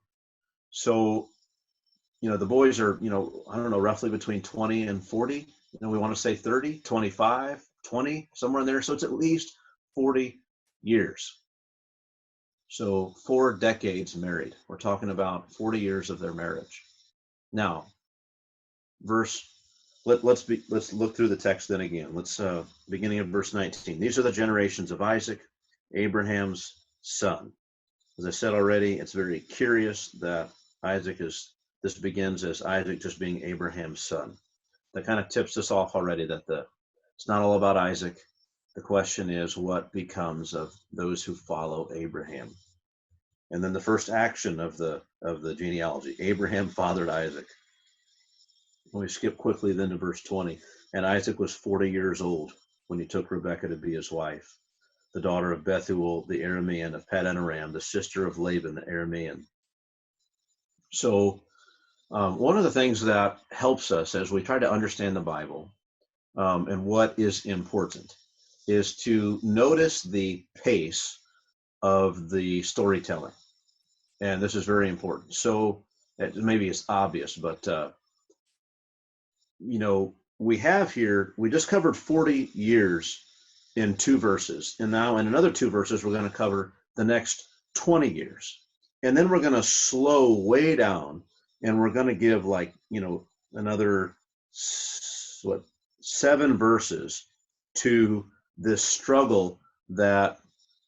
So, the boys are, I don't know, roughly between 20 and 40. We want to say 30, 25, 20, somewhere in there. So it's at least 40 years. So 4 decades married. We're talking about 40 years of their marriage. Now, let's look through the text then again. Let's beginning of verse 19. These are the generations of Isaac, Abraham's son. As I said already, it's very curious that this begins as Isaac just being Abraham's son. That kind of tips us off already that it's not all about Isaac. The question is, what becomes of those who follow Abraham? And then the first action of the genealogy: Abraham fathered Isaac. We skip quickly then to verse 20. And Isaac was 40 years old when he took Rebekah to be his wife, the daughter of Bethuel the Aramean of Paddan Aram, the sister of Laban the Aramean. So one of the things that helps us as we try to understand the Bible and what is important is to notice the pace of the storytelling. And this is very important. So maybe it's obvious, but we just covered 40 years in 2 verses. And now in another 2 verses, we're going to cover the next 20 years. And then we're going to slow way down, and we're going to give another 7 verses to this struggle that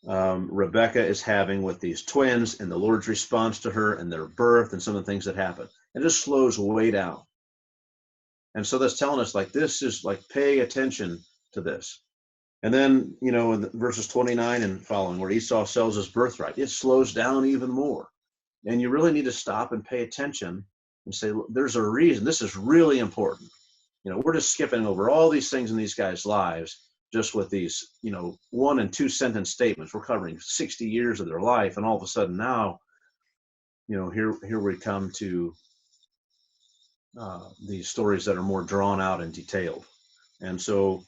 Rebekah is having with these twins, and the Lord's response to her and their birth and some of the things that happen. It just slows way down. And so that's telling us this is pay attention to this. And then, in verses 29 and following, where Esau sells his birthright, it slows down even more. And you really need to stop and pay attention and say, there's a reason. This is really important. We're just skipping over all these things in these guys' lives just with these, 1 and 2 sentence statements. We're covering 60 years of their life. And all of a sudden now, here we come to these stories that are more drawn out and detailed. And so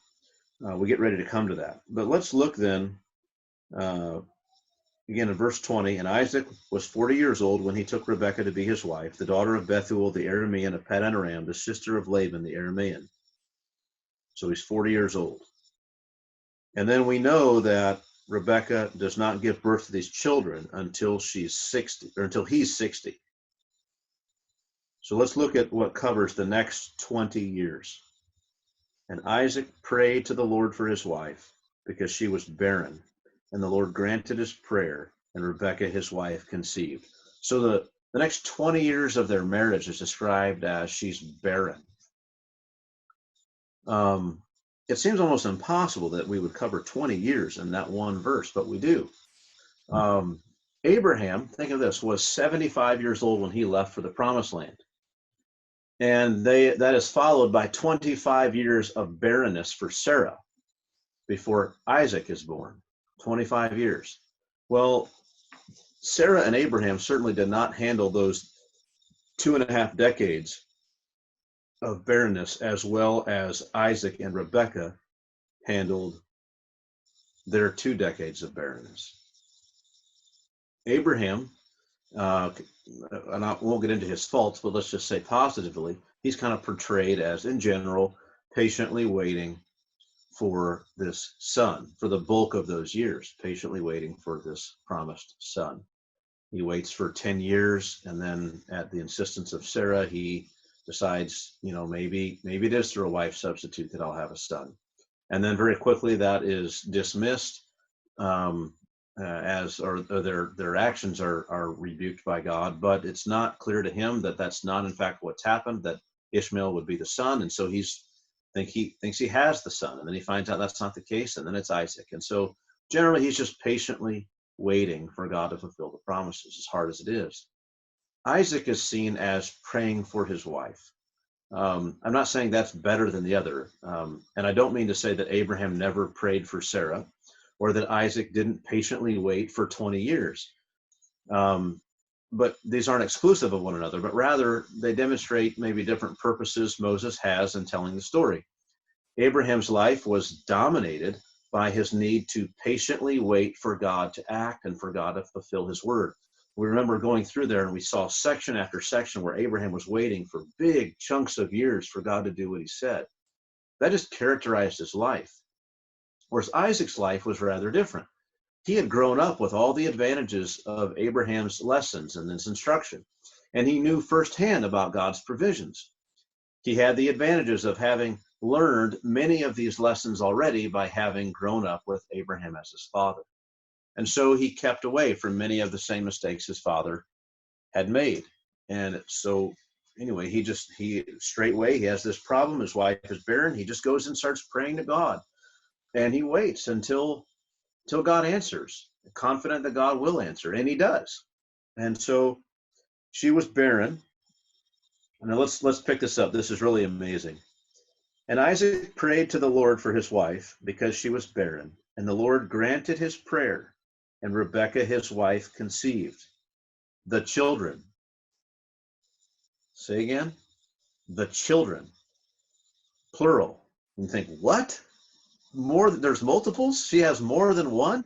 we get ready to come to that. But let's look then, again in verse 20. And Isaac was 40 years old when he took Rebekah to be his wife, the daughter of Bethuel the Aramean of Paddan Aram, the sister of Laban the Aramean. So he's 40 years old. And then we know that Rebekah does not give birth to these children until he's 60. So let's look at what covers the next 20 years. And Isaac prayed to the Lord for his wife, because she was barren. And the Lord granted his prayer, and Rebekah, his wife, conceived. So the next 20 years of their marriage is described as she's barren. It seems almost impossible that we would cover 20 years in that one verse, but we do. Abraham, think of this, was 75 years old when he left for the Promised Land. And that is followed by 25 years of barrenness for Sarah before Isaac is born. 25 years. Well, Sarah and Abraham certainly did not handle those 2.5 decades of barrenness as well as Isaac and Rebekah handled their 2 decades of barrenness. Abraham and I won't get into his faults, but let's just say positively, he's kind of portrayed as, in general, patiently waiting for this son for the bulk of those years, patiently waiting for this promised son. He waits for 10 years, and then at the insistence of Sarah, he decides, maybe it is through a wife substitute that I'll have a son. And then very quickly that is dismissed, or their actions are rebuked by God, but it's not clear to him that that's not in fact what's happened, that Ishmael would be the son. And so he thinks he has the son, and then he finds out that's not the case, and then it's Isaac. And so generally he's just patiently waiting for God to fulfill the promises, as hard as it is. Isaac is seen as praying for his wife. I'm not saying that's better than the other. And I don't mean to say that Abraham never prayed for Sarah, or that Isaac didn't patiently wait for 20 years. But these aren't exclusive of one another, but rather they demonstrate maybe different purposes Moses has in telling the story. Abraham's life was dominated by his need to patiently wait for God to act and for God to fulfill his word. We remember going through there and we saw section after section where Abraham was waiting for big chunks of years for God to do what he said. That just characterized his life. Whereas Isaac's life was rather different. He had grown up with all the advantages of Abraham's lessons and his instruction, and he knew firsthand about God's provisions. He had the advantages of having learned many of these lessons already by having grown up with Abraham as his father. And so he kept away from many of the same mistakes his father had made. And so anyway, he straightway, he has this problem. His wife is barren. He just goes and starts praying to God. And he waits until God answers, confident that God will answer, and he does. And so she was barren. And now let's pick this up. This is really amazing. And Isaac prayed to the Lord for his wife because she was barren, and the Lord granted his prayer, and Rebekah his wife conceived. The children. Say again. The children. Plural. You think, what? There's multiples? She has more than one?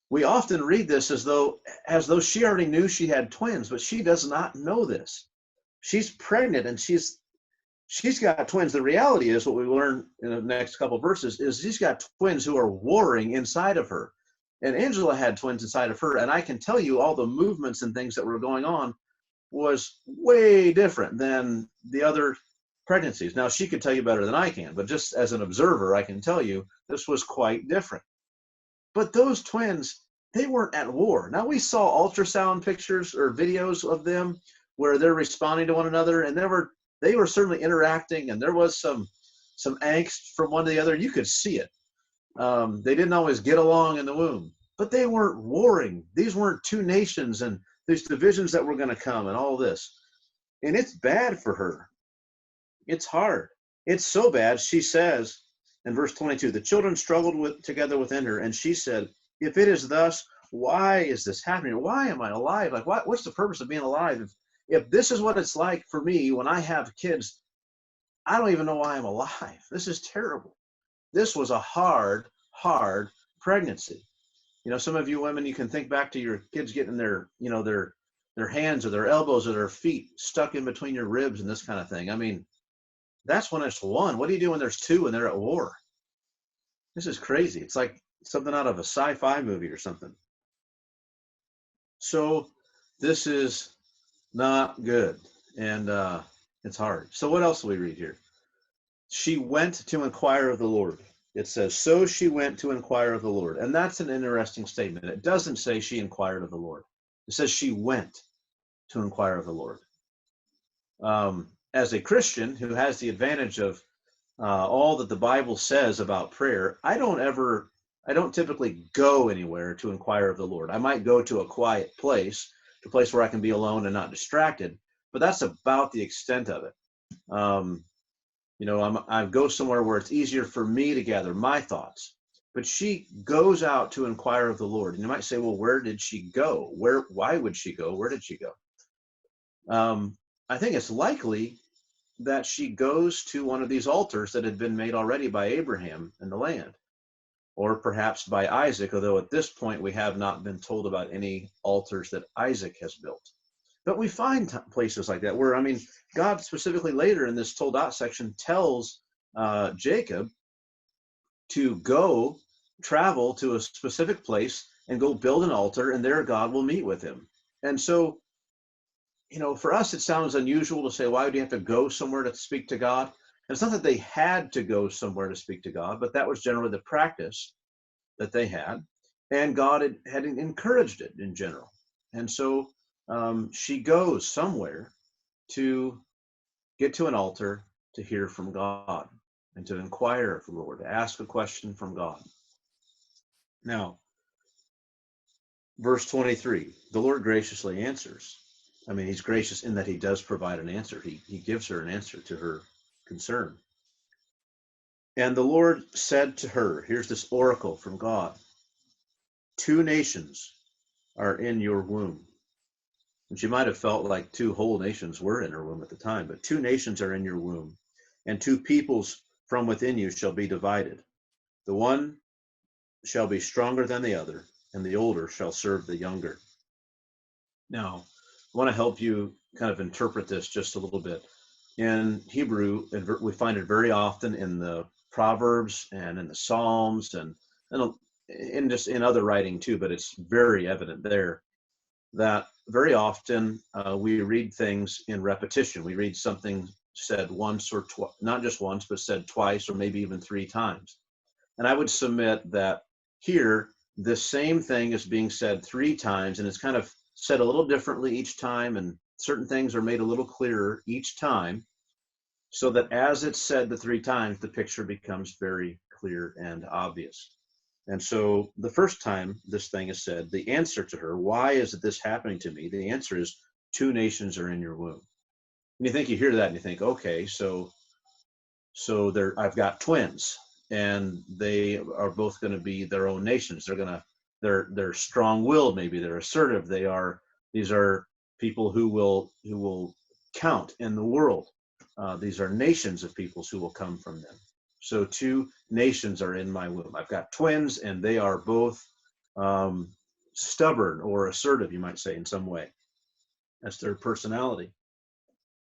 We often read this as though she already knew she had twins, but she does not know this. She's pregnant and she's got twins. The reality is, what we learn in the next couple of verses is she's got twins who are warring inside of her. And Angela had twins inside of her, and I can tell you all the movements and things that were going on was way different than the other pregnancies. Now, she could tell you better than I can, but just as an observer, I can tell you this was quite different. But those twins, they weren't at war. Now, we saw ultrasound pictures or videos of them where they're responding to one another, and they were certainly interacting, and there was some angst from one to the other. You could see it. They didn't always get along in the womb, but they weren't warring. These weren't two nations and these divisions that were going to come and all this. And it's bad for her. It's hard. It's so bad, she says in verse 22, the children struggled together within her, and she said, if it is thus, why is this happening? Why am I alive? Like, what's the purpose of being alive? If this is what it's like for me when I have kids, I don't even know why I'm alive. This is terrible. This was a hard pregnancy. Some of you women, you can think back to your kids getting their hands or their elbows or their feet stuck in between your ribs and this kind of thing. I mean, that's when it's one. What do you do when there's two and they're at war? This is crazy. It's like something out of a sci-fi movie or something. So this is not good, and it's hard. So what else do we read here? She went to inquire of the Lord. It says, so she went to inquire of the Lord. And that's an interesting statement. It doesn't say she inquired of the Lord. It says she went to inquire of the Lord. As a Christian who has the advantage of all that the Bible says about prayer, I don't typically go anywhere to inquire of the Lord. I might go to a quiet place, a place where I can be alone and not distracted, but that's about the extent of it. I go somewhere where it's easier for me to gather my thoughts. But she goes out to inquire of the Lord. And you might say, well, where did she go? Why would she go? Where did she go? I think it's likely that she goes to one of these altars that had been made already by Abraham in the land. or perhaps by Isaac, although at this point we have not been told about any altars that Isaac has built. But we find places like that where, I mean, God specifically later in this told out section tells Jacob to go travel to a specific place and go build an altar, and there God will meet with him. And so, you know, for us, it sounds unusual to say, why would you have to go somewhere to speak to God? And it's not that they had to go somewhere to speak to God, but that was generally the practice that they had. And God had encouraged it in general. And so she goes somewhere to get to an altar to hear from God and to inquire of the Lord, to ask a question from God. Now, verse 23, the Lord graciously answers. I mean, he's gracious in that he does provide an answer. He gives her an answer to her concern. And the Lord said to her, here's this oracle from God, 2 nations are in your womb. And she might have felt like 2 whole nations were in her womb at the time, but 2 nations are in your womb, and 2 peoples from within you shall be divided. The one shall be stronger than the other, and the older shall serve the younger. Now, I want to help you kind of interpret this just a little bit. In Hebrew, we find it very often in the Proverbs and in the Psalms and just in other writing too, but it's very evident there that very often we read things in repetition. We read something said once or twice, not just once, but said twice or maybe even 3 times. And I would submit that here, the same thing is being said 3 times, and it's kind of said a little differently each time, and certain things are made a little clearer each time, so that as it's said the 3 times, the picture becomes very clear and obvious. And so the first time this thing is said, the answer to her, why is this happening to me? The answer is 2 nations are in your womb. And you hear that and you think, okay, so I've got twins, and they are both going to be their own nations. They're strong-willed, maybe they're assertive. These are people who will count in the world. These are nations of peoples who will come from them. So 2 nations are in my womb. I've got twins, and they are both stubborn or assertive, you might say, in some way. That's their personality.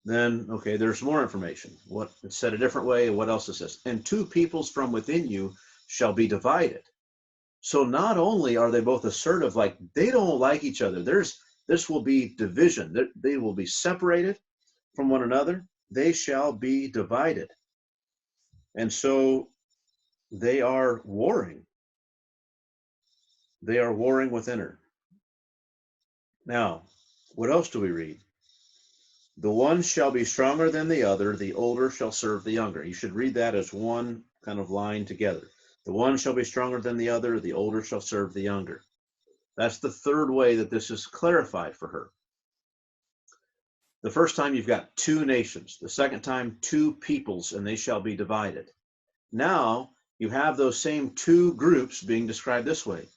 Then, okay, there's more information. What it's said a different way. What else is this? And 2 peoples from within you shall be divided. So not only are they both assertive, like they don't like each other. This will be division. They will be separated from one another. They shall be divided. And so they are warring. They are warring within her. Now, what else do we read? The one shall be stronger than the other, the older shall serve the younger. You should read that as one kind of line together. The one shall be stronger than the other, the older shall serve the younger. That's the third way that this is clarified for her. The first time you've got 2 nations. The second time, 2 peoples, and they shall be divided. Now you have those same 2 groups being described this way.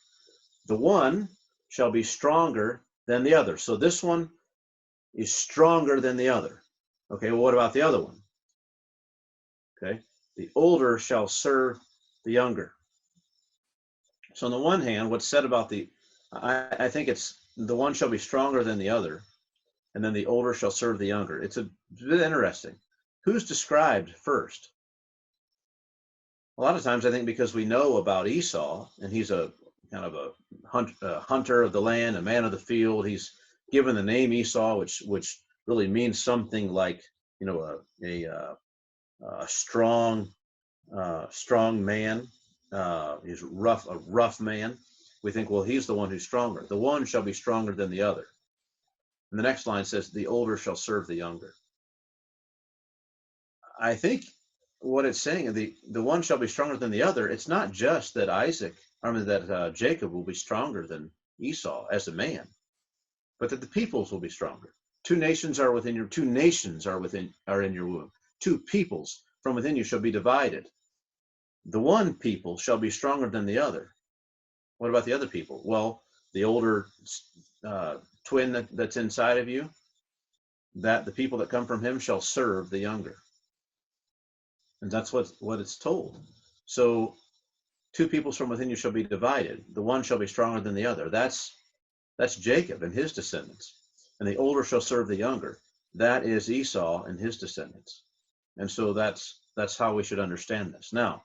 The one shall be stronger than the other. So this one is stronger than the other. Okay, well, what about the other one? Okay, the older shall serve the younger. So on the one hand, what's said about I think it's the one shall be stronger than the other, and then the older shall serve the younger. It's a bit interesting. Who's described first? A lot of times I think because we know about Esau, and he's a kind of a hunter of the land, a man of the field. He's given the name Esau, which really means something like, you know, a strong man. He's a rough man. We think, well, he's the one who's stronger. The one shall be stronger than the other. And the next line says, the older shall serve the younger. I think what it's saying, the one shall be stronger than the other. It's not just that Jacob will be stronger than Esau as a man, but that the peoples will be stronger. 2 nations are in your womb. 2 peoples from within you shall be divided. The one people shall be stronger than the other. What about the other people? Well, the older twin that's inside of you, that the people that come from him shall serve the younger. And that's what it's told. So two peoples from within you shall be divided. The one shall be stronger than the other. That's Jacob and his descendants. And the older shall serve the younger. That is Esau and his descendants. And so that's how we should understand this. Now,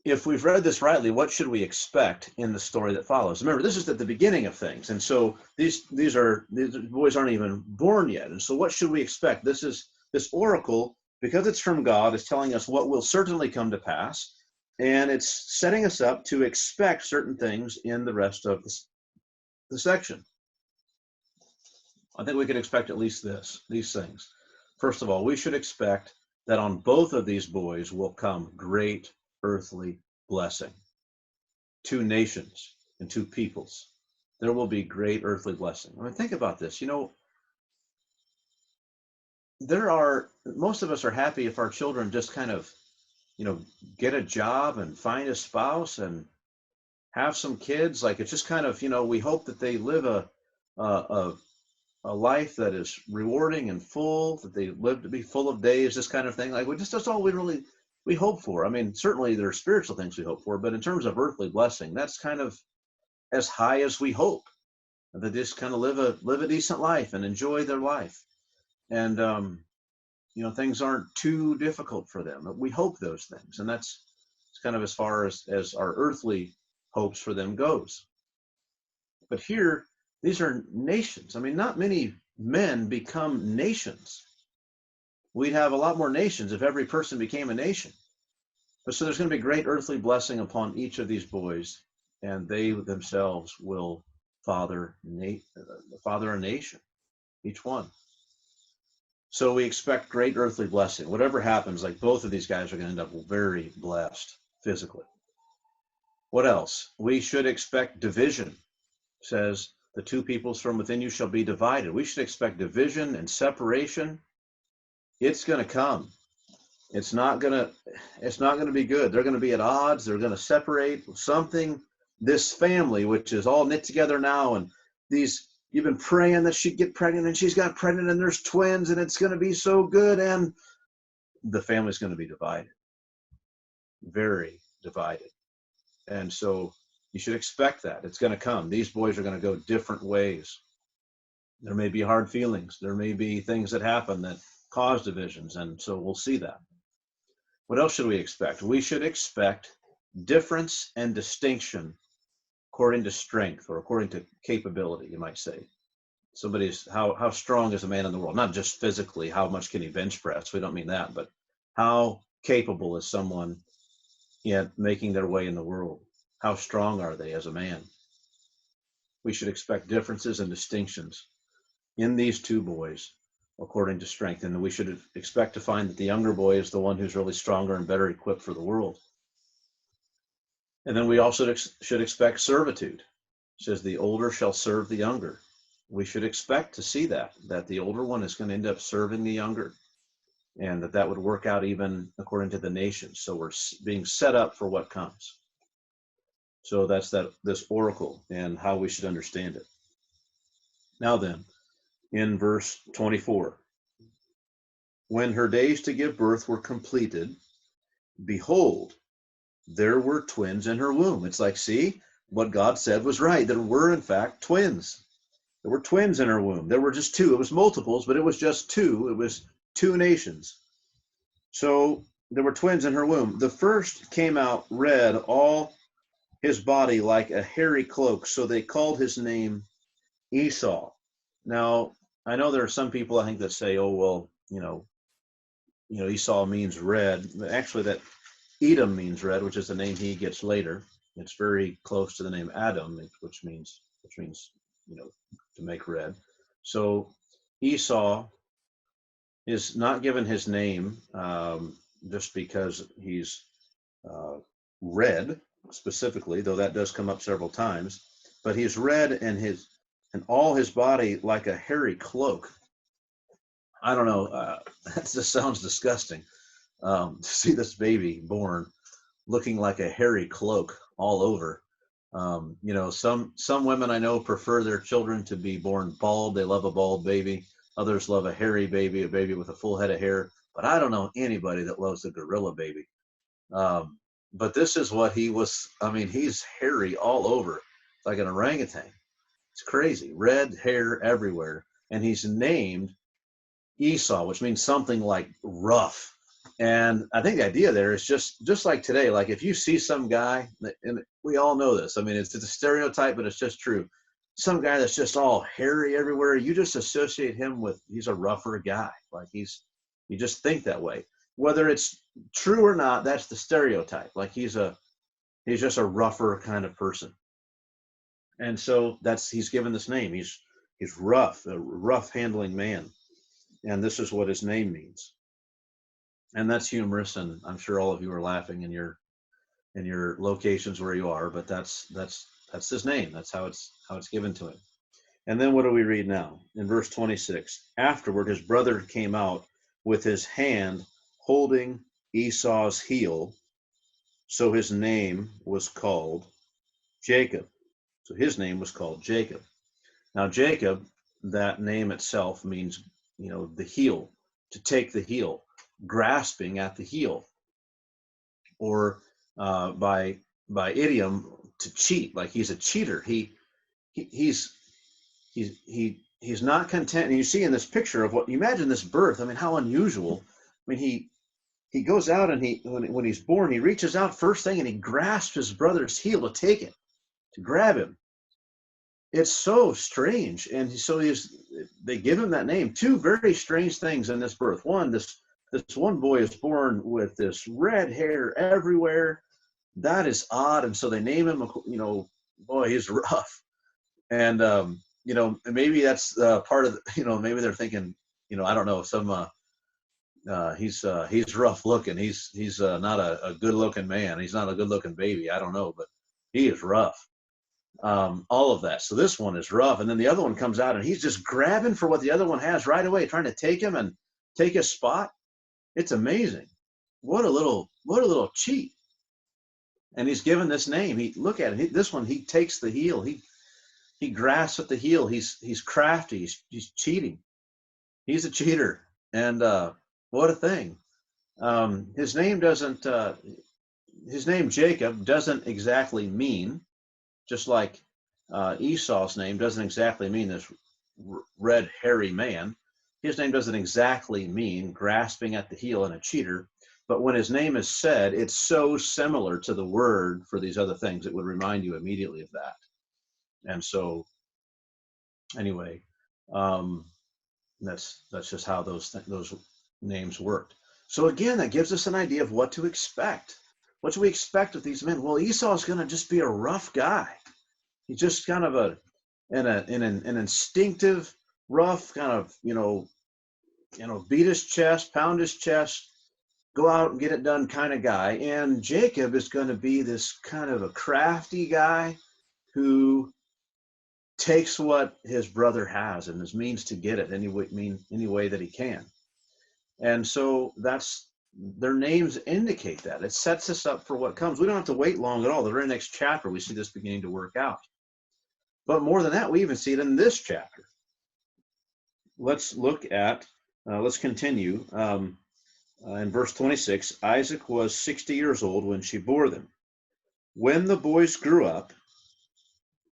if we've read this rightly, what should we expect in the story that follows? Remember, this is at the beginning of things, and so these boys aren't even born yet. And so what should we expect? This oracle, because it's from God, is telling us what will certainly come to pass, and it's setting us up to expect certain things in the rest of the section. I think we could expect at least these things. First of all, we should expect that on both of these boys will come great earthly blessing. Two nations and two peoples. There will be great earthly blessing. I mean, think about this. You know, most of us are happy if our children just kind of, you know, get a job and find a spouse and have some kids. Like, it's just kind of, you know, we hope that they live a life that is rewarding and full, that they live to be full of days, this kind of thing. Like, that's all we hope for. I mean, certainly there are spiritual things we hope for, but in terms of earthly blessing, that's kind of as high as we hope. That they just kind of live a decent life and enjoy their life. And, you know, things aren't too difficult for them. We hope those things. And it's kind of as far as our earthly hopes for them goes. But here, these are nations. I mean, not many men become nations. We'd have a lot more nations if every person became a nation. But so there's going to be great earthly blessing upon each of these boys, and they themselves will father a nation, each one. So we expect great earthly blessing. Whatever happens, like, both of these guys are going to end up very blessed physically. What else? We should expect division. It says, the two peoples from within you shall be divided. We should expect division and separation. It's going to come. It's not going to be good. They're going to be at odds. They're going to separate something. This family, which is all knit together now, and you've been praying that she'd get pregnant, and she's got pregnant, and there's twins, and it's going to be so good, and the family's going to be divided. Very divided. And so you should expect that. It's going to come. These boys are going to go different ways. There may be hard feelings. There may be things that happen that cause divisions, and so we'll see that. What else should we expect? We should expect difference and distinction according to strength, or according to capability, you might say. Somebody's, how strong is a man in the world? Not just physically, how much can he bench press? We don't mean that, but how capable is someone in making their way in the world? How strong are they as a man? We should expect differences and distinctions in these two boys according to strength. And we should expect to find that the younger boy is the one who's really stronger and better equipped for the world. And then we also should expect servitude. It says the older shall serve the younger. We should expect to see that the older one is going to end up serving the younger, and that would work out even according to the nations. So we're being set up for what comes. So that's this oracle and how we should understand it. Now then, in verse 24, when her days to give birth were completed, behold, there were twins in her womb. It's like, see, what God said was right. There were, in fact, twins. There were twins in her womb. There were just two. It was multiples, but it was just two. It was two nations. So there were twins in her womb. The first came out red, all his body like a hairy cloak. So they called his name Esau. Now, I know there are some people, I think, that say, oh, well, you know, Esau means red. Actually, that Edom means red, which is the name he gets later. It's very close to the name Adam, which means, you know, to make red. So Esau is not given his name just because he's red specifically, though that does come up several times. But he's red, and all his body like a hairy cloak. I don't know. That just sounds disgusting. To see this baby born looking like a hairy cloak all over. You know, some women I know prefer their children to be born bald. They love a bald baby. Others love a hairy baby, a baby with a full head of hair. But I don't know anybody that loves a gorilla baby. but this is what he was. I mean, he's hairy all over, like an orangutan. It's crazy. Red hair everywhere. And he's named Esau, which means something like rough. And I think the idea there is just like today, like if you see some guy, and we all know this, I mean, it's a stereotype, but it's just true. Some guy that's just all hairy everywhere, you just associate him with, he's a rougher guy. Like you just think that way. Whether it's true or not, that's the stereotype. Like he's just a rougher kind of person. And so he's given this name. He's rough, a rough handling man. And this is what his name means. And that's humorous, and I'm sure all of you are laughing in your locations where you are, but that's his name. That's how it's given to him. And then what do we read now? In verse 26, afterward his brother came out with his hand holding Esau's heel, so his name was called Jacob. So his name was called Jacob. Now Jacob, that name itself means, the heel, to take the heel, grasping at the heel, or by idiom, to cheat, like he's a cheater. He's not content. And you see in this picture of what, you imagine this birth, I mean, how unusual. I mean, he goes out and when he's born, he reaches out first thing and he grasps his brother's heel to take it, to grab him. It's so strange. And so they give him that name. Two very strange things in this birth. One, this one boy is born with this red hair everywhere. That is odd. And so they name him, boy, he's rough. And, maybe that's part of, maybe they're thinking, I don't know, he's rough looking. He's not a good looking man. He's not a good looking baby. I don't know, but he is rough. All of that. So this one is rough. And then the other one comes out and he's just grabbing for what the other one has right away, trying to take him and take his spot. It's amazing. What a little cheat. And he's given this name. Look at it. This one, he takes the heel. He grasps at the heel. He's crafty. He's cheating. He's a cheater. And what a thing. His name Jacob doesn't exactly mean, just like Esau's name doesn't exactly mean this red hairy man. His name doesn't exactly mean grasping at the heel and a cheater. But when his name is said, it's so similar to the word for these other things, it would remind you immediately of that. And so, anyway, that's just how those names worked. So again, that gives us an idea of what to expect. What do we expect of these men? Well, Esau is going to just be a rough guy. He's just kind of an instinctive, rough kind of, beat his chest, pound his chest, go out and get it done kind of guy. And Jacob is going to be this kind of a crafty guy who takes what his brother has and is means to get it any way that he can. And so their names indicate that. It sets us up for what comes. We don't have to wait long at all. The very next chapter, we see this beginning to work out. But more than that, we even see it in this chapter. Let's continue. In verse 26, Isaac was 60 years old when she bore them. When the boys grew up,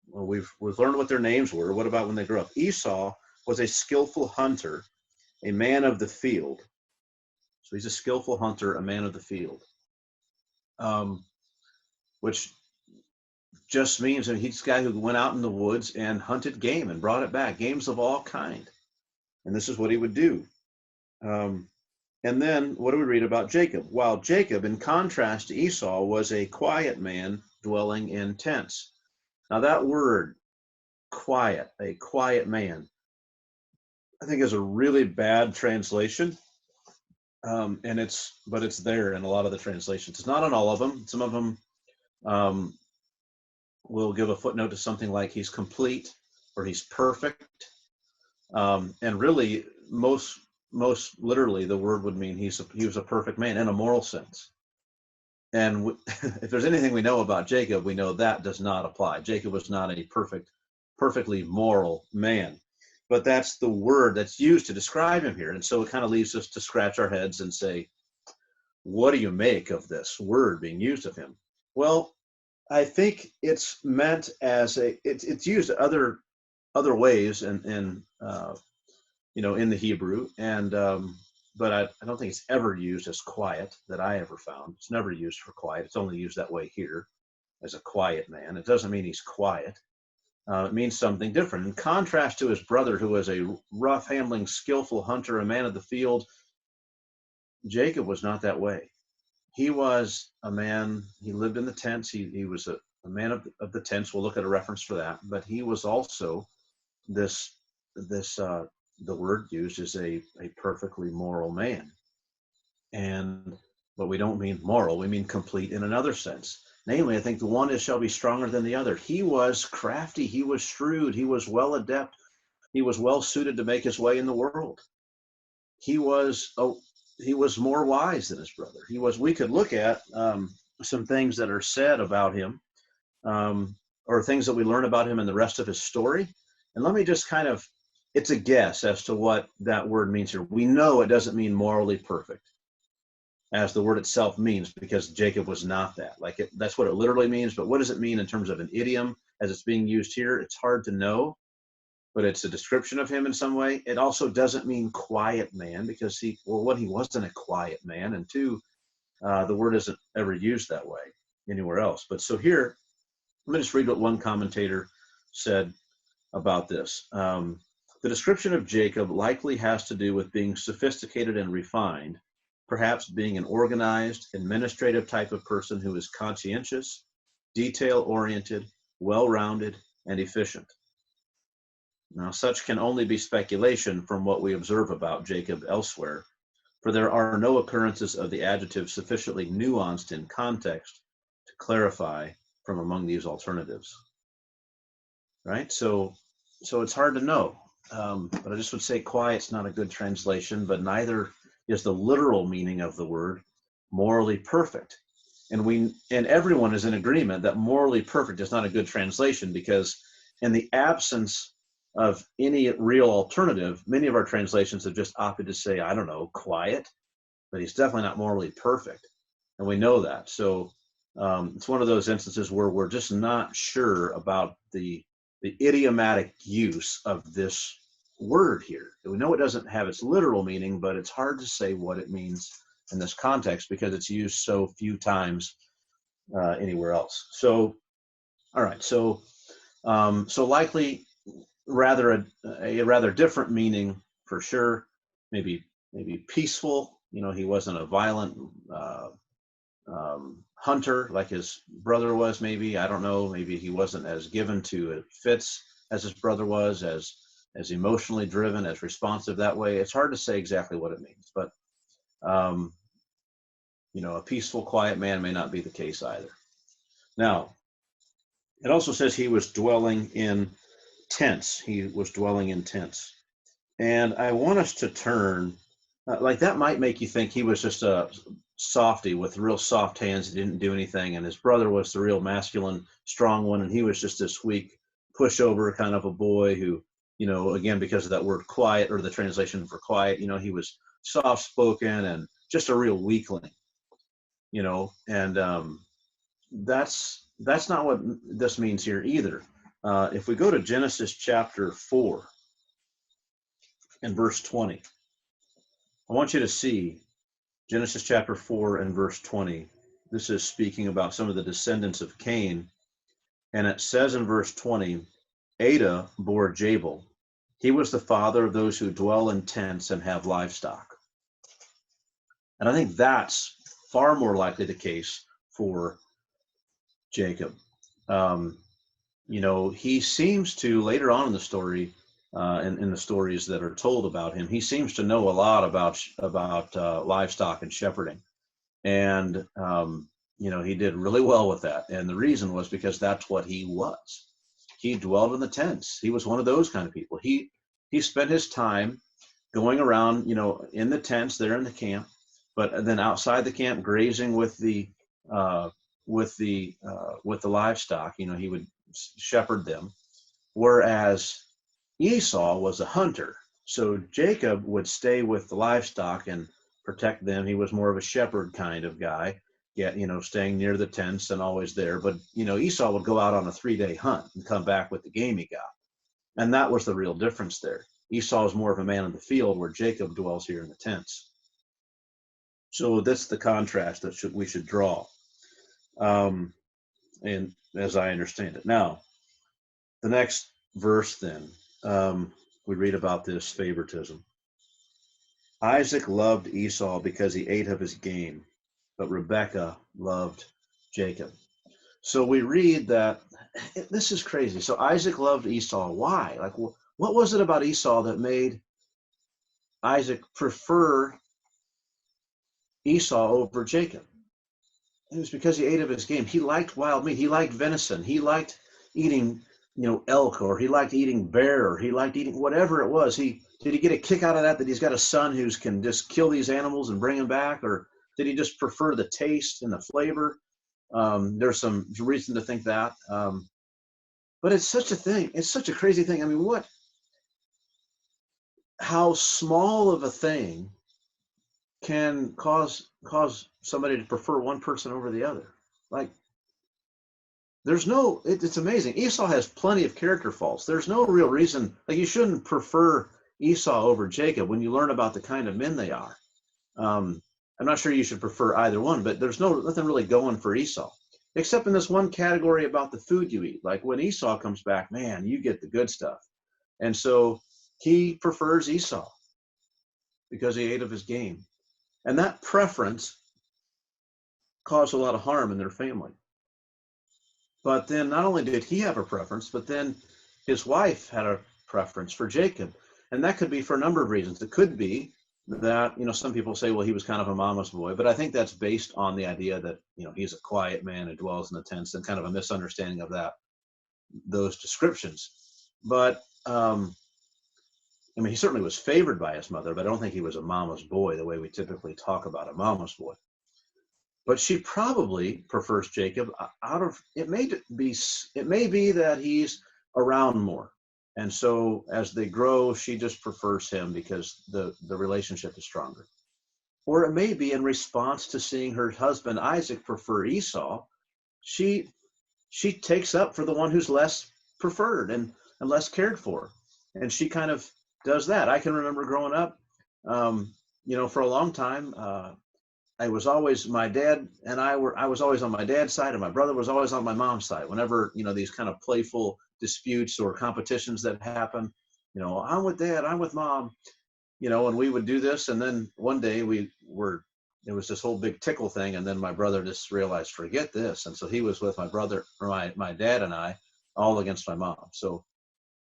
well, we've learned what their names were. What about when they grew up? Esau was a skillful hunter, a man of the field. So he's a skillful hunter, a man of the field, which just means that he's a guy who went out in the woods and hunted game and brought it back, games of all kind. And this is what he would do. And then what do we read about Jacob? While Jacob, in contrast to Esau, was a quiet man dwelling in tents. Now that word, quiet, a quiet man, I think is a really bad translation. But it's there in a lot of the translations. It's not on all of them. Some of them will give a footnote to something like he's complete or he's perfect. And really, most literally, the word would mean he was a perfect man in a moral sense. And if there's anything we know about Jacob, we know that does not apply. Jacob was not a perfectly moral man. But that's the word that's used to describe him here. And so it kind of leaves us to scratch our heads and say, what do you make of this word being used of him? Well, I think it's meant as it's used other ways in in the Hebrew, and but I don't think it's ever used as quiet that I ever found. It's never used for quiet. It's only used that way here as a quiet man. It doesn't mean he's quiet. It means something different. In contrast to his brother, who was a rough handling, skillful hunter, a man of the field, Jacob was not that way. He was a man, he lived in the tents. He was a man of the tents. We'll look at a reference for that. But he was also this the word used is a perfectly moral man. But we don't mean moral, we mean complete in another sense. Namely, I think the one shall be stronger than the other. He was crafty, he was shrewd, he was well adept, he was well suited to make his way in the world. He was more wise than his brother. We could look at some things that are said about him, or things that we learn about him in the rest of his story. And let me just it's a guess as to what that word means here. We know it doesn't mean morally perfect, as the word itself means, because Jacob was not that. That's what it literally means, but what does it mean in terms of an idiom as it's being used here? It's hard to know, but it's a description of him in some way. It also doesn't mean quiet man, because he wasn't a quiet man, and two, the word isn't ever used that way anywhere else. But so here, let me just read what one commentator said about this. The description of Jacob likely has to do with being sophisticated and refined, perhaps being an organized, administrative type of person who is conscientious, detail-oriented, well-rounded, and efficient. Now, such can only be speculation from what we observe about Jacob elsewhere, for there are no occurrences of the adjective sufficiently nuanced in context to clarify from among these alternatives. Right? So it's hard to know. But I just would say quiet's not a good translation, but neither is the literal meaning of the word morally perfect. And everyone is in agreement that morally perfect is not a good translation, because in the absence of any real alternative, many of our translations have just opted to say, I don't know, quiet, but he's definitely not morally perfect. And we know that. So it's one of those instances where we're just not sure about the idiomatic use of this word here. We know it doesn't have its literal meaning, but it's hard to say what it means in this context because it's used so few times anywhere else. So, all right. So likely a rather different meaning for sure. Maybe peaceful. He wasn't a violent hunter like his brother was. Maybe, I don't know. Maybe he wasn't as given to fits as his brother was, as emotionally driven, as responsive that way. It's hard to say exactly what it means, but a peaceful, quiet man may not be the case either. Now, it also says he was dwelling in tents. He was dwelling in tents. And I want us to turn, that might make you think he was just a softy with real soft hands. He didn't do anything. And his brother was the real masculine, strong one. And he was just this weak pushover kind of a boy who, again, because of that word quiet, or the translation for quiet, he was soft-spoken and just a real weakling, and that's not what this means here either. If we go to Genesis chapter 4 and verse 20, I want you to see Genesis chapter 4 and verse 20. This is speaking about some of the descendants of Cain. And it says in verse 20, Ada bore Jabal. He was the father of those who dwell in tents and have livestock. And I think that's far more likely the case for Jacob. He seems to, later on in the story, in the stories that are told about him, he seems to know a lot about livestock and shepherding. And, he did really well with that. And the reason was because that's what he was. He dwelled in the tents. He was one of those kind of people. He spent his time going around, in the tents there in the camp, but then outside the camp grazing with the livestock. He would shepherd them. Whereas Esau was a hunter. So Jacob would stay with the livestock and protect them. He was more of a shepherd kind of guy, staying near the tents and always there. But, Esau would go out on a 3-day hunt and come back with the game he got. And that was the real difference there. Esau is more of a man in the field, where Jacob dwells here in the tents. So that's the contrast that we should draw. And as I understand it. Now, the next verse then, we read about this favoritism. Isaac loved Esau because he ate of his game, but Rebekah loved Jacob. So we read that, this is crazy. So Isaac loved Esau. Why? Like, what was it about Esau that made Isaac prefer Esau over Jacob? It was because he ate of his game. He liked wild meat. He liked venison. He liked eating, elk, or he liked eating bear, or he liked eating whatever it was. Did he get a kick out of that he's got a son who can just kill these animals and bring them back? Or did he just prefer the taste and the flavor? There's some reason to think that. But it's such a thing. It's such a crazy thing. I mean, how small of a thing can cause somebody to prefer one person over the other. Like, it's amazing. Esau has plenty of character faults. There's no real reason, like, you shouldn't prefer Esau over Jacob when you learn about the kind of men they are. I'm not sure you should prefer either one, but there's nothing really going for Esau, except in this one category about the food you eat. Like, when Esau comes back, man, you get the good stuff. And so he prefers Esau because he ate of his game. And that preference caused a lot of harm in their family. But then not only did he have a preference, but then his wife had a preference for Jacob. And that could be for a number of reasons. It could be that, some people say, well, he was kind of a mama's boy, but I think that's based on the idea that, he's a quiet man who dwells in the tents, and kind of a misunderstanding of those descriptions. But, he certainly was favored by his mother, but I don't think he was a mama's boy the way we typically talk about a mama's boy. But she probably prefers Jacob it may be that he's around more. And so as they grow, she just prefers him because the relationship is stronger. Or it may be in response to seeing her husband Isaac prefer Esau, she takes up for the one who's less preferred and less cared for. And she kind of does that. I can remember growing up, for a long time, I was always, my dad and I was always on my dad's side, and my brother was always on my mom's side. Whenever, these kind of playful disputes or competitions that happen, I'm with dad, I'm with mom, and we would do this. And then one day it was this whole big tickle thing. And then my brother just realized, forget this. And so he was with my brother, or my dad and I, all against my mom. So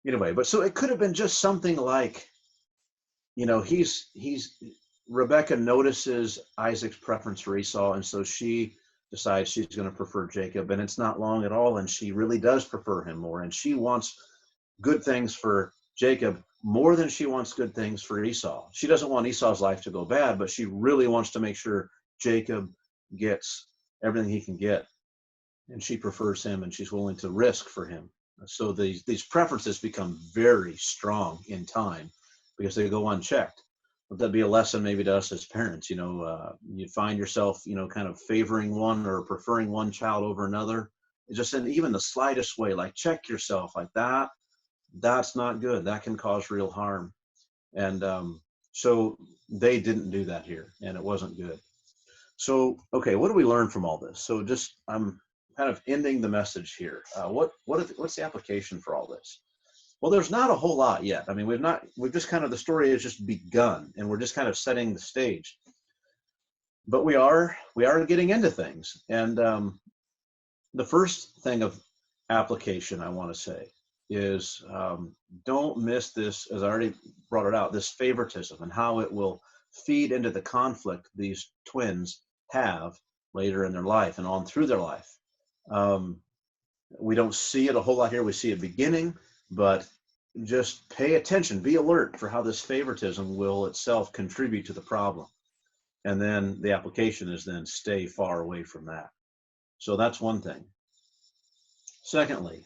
anyway, but so it could have been just something like, Rebekah notices Isaac's preference for Esau, and so she decides she's going to prefer Jacob, and it's not long at all, and she really does prefer him more, and she wants good things for Jacob more than she wants good things for Esau. She doesn't want Esau's life to go bad, but she really wants to make sure Jacob gets everything he can get, and she prefers him, and she's willing to risk for him. So these preferences become very strong in time because they go unchecked. Would that be a lesson maybe to us as parents? You find yourself, kind of favoring one or preferring one child over another. It's just in even the slightest way, like, check yourself, like that. That's not good. That can cause real harm. And so they didn't do that here, and it wasn't good. So, okay, what do we learn from all this? So I'm kind of ending the message here. What's the application for all this? Well, there's not a whole lot yet. I mean, we've just kind of, the story has just begun, and we're just kind of setting the stage. But we are getting into things. And the first thing of application I want to say is, don't miss this, as I already brought it out, this favoritism and how it will feed into the conflict these twins have later in their life and on through their life. We don't see it a whole lot here. We see it beginning, but just pay attention, be alert for how this favoritism will itself contribute to the problem. And then the application is then stay far away from that. So that's one thing. Secondly,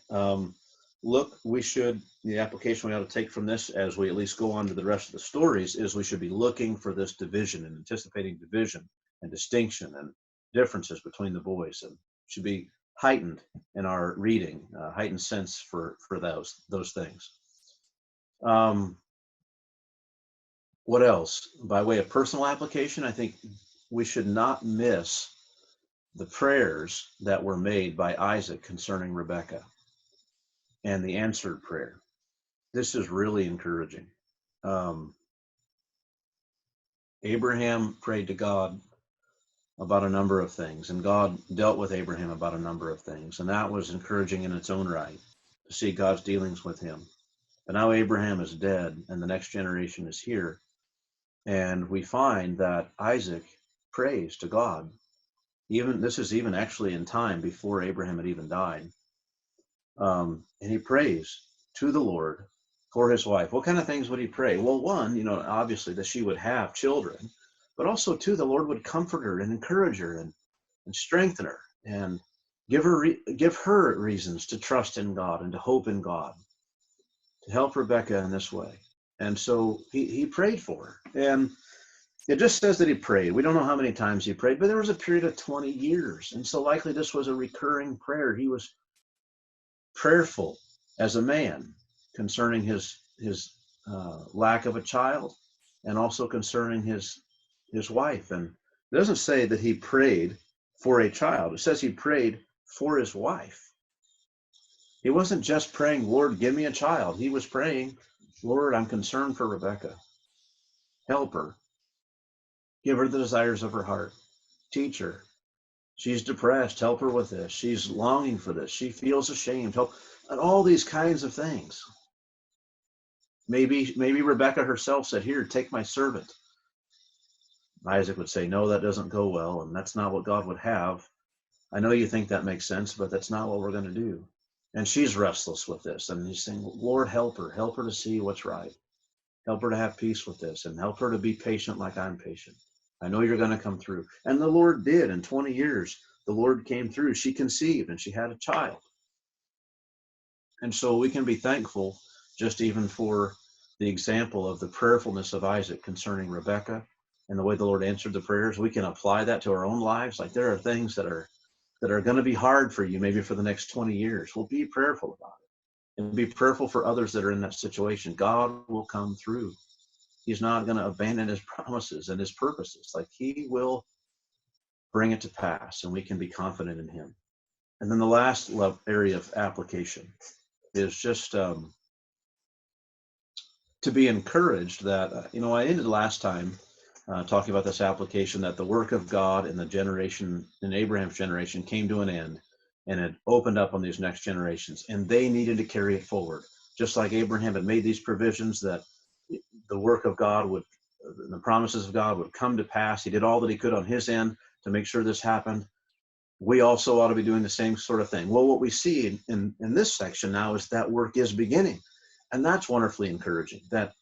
the application we ought to take from this as we at least go on to the rest of the stories is we should be looking for this division and anticipating division and distinction and differences between the boys, and should be heightened in our reading, heightened sense for those things. What else? By way of personal application, I think we should not miss the prayers that were made by Isaac concerning Rebekah and the answered prayer. This is really encouraging. Abraham prayed to God about a number of things, and God dealt with Abraham about a number of things, and that was encouraging in its own right to see God's dealings with him. But now Abraham is dead, and the next generation is here, and we find that Isaac prays to God. This is even actually in time before Abraham had even died. And he prays to the Lord for his wife. What kind of things would he pray? Well, one, obviously that she would have children, but also two, the Lord would comfort her and encourage her and strengthen her and give her reasons to trust in God and to hope in God, to help Rebekah in this way. And so he prayed for her. And it just says that he prayed. We don't know how many times he prayed, but there was a period of 20 years. And so likely this was a recurring prayer. He was prayerful as a man concerning his lack of a child, and also concerning his wife. And it doesn't say that he prayed for a child. It says he prayed for his wife. He wasn't just praying, Lord, give me a child. He was praying, Lord, I'm concerned for Rebekah. Help her. Give her the desires of her heart. Teach her. She's depressed. Help her with this. She's longing for this. She feels ashamed. Help. And all these kinds of things. Maybe Rebekah herself said, here, take my servant. Isaac would say, no, that doesn't go well, and that's not what God would have. I know you think that makes sense, but that's not what we're going to do. And she's restless with this, and he's saying, Lord, help her to see what's right. Help her to have peace with this, and help her to be patient like I'm patient. I know you're going to come through. And the Lord did. In 20 years, the Lord came through. She conceived, and she had a child. And so we can be thankful just even for the example of the prayerfulness of Isaac concerning Rebekah and the way the Lord answered the prayers. We can apply that to our own lives. Like, there are things that are going to be hard for you, maybe for the next 20 years. Well, be prayerful about it, and be prayerful for others that are in that situation. God will come through. He's not going to abandon his promises and his purposes. Like, he will bring it to pass, and we can be confident in him. And then the last area of application is just to be encouraged that, I ended last time talking about this application, that the work of God in Abraham's generation came to an end, and it opened up on these next generations, and they needed to carry it forward. Just like Abraham had made these provisions that the work of God the promises of God would come to pass. He did all that he could on his end to make sure this happened. We also ought to be doing the same sort of thing. Well, what we see in this section now is that work is beginning. And that's wonderfully encouraging, that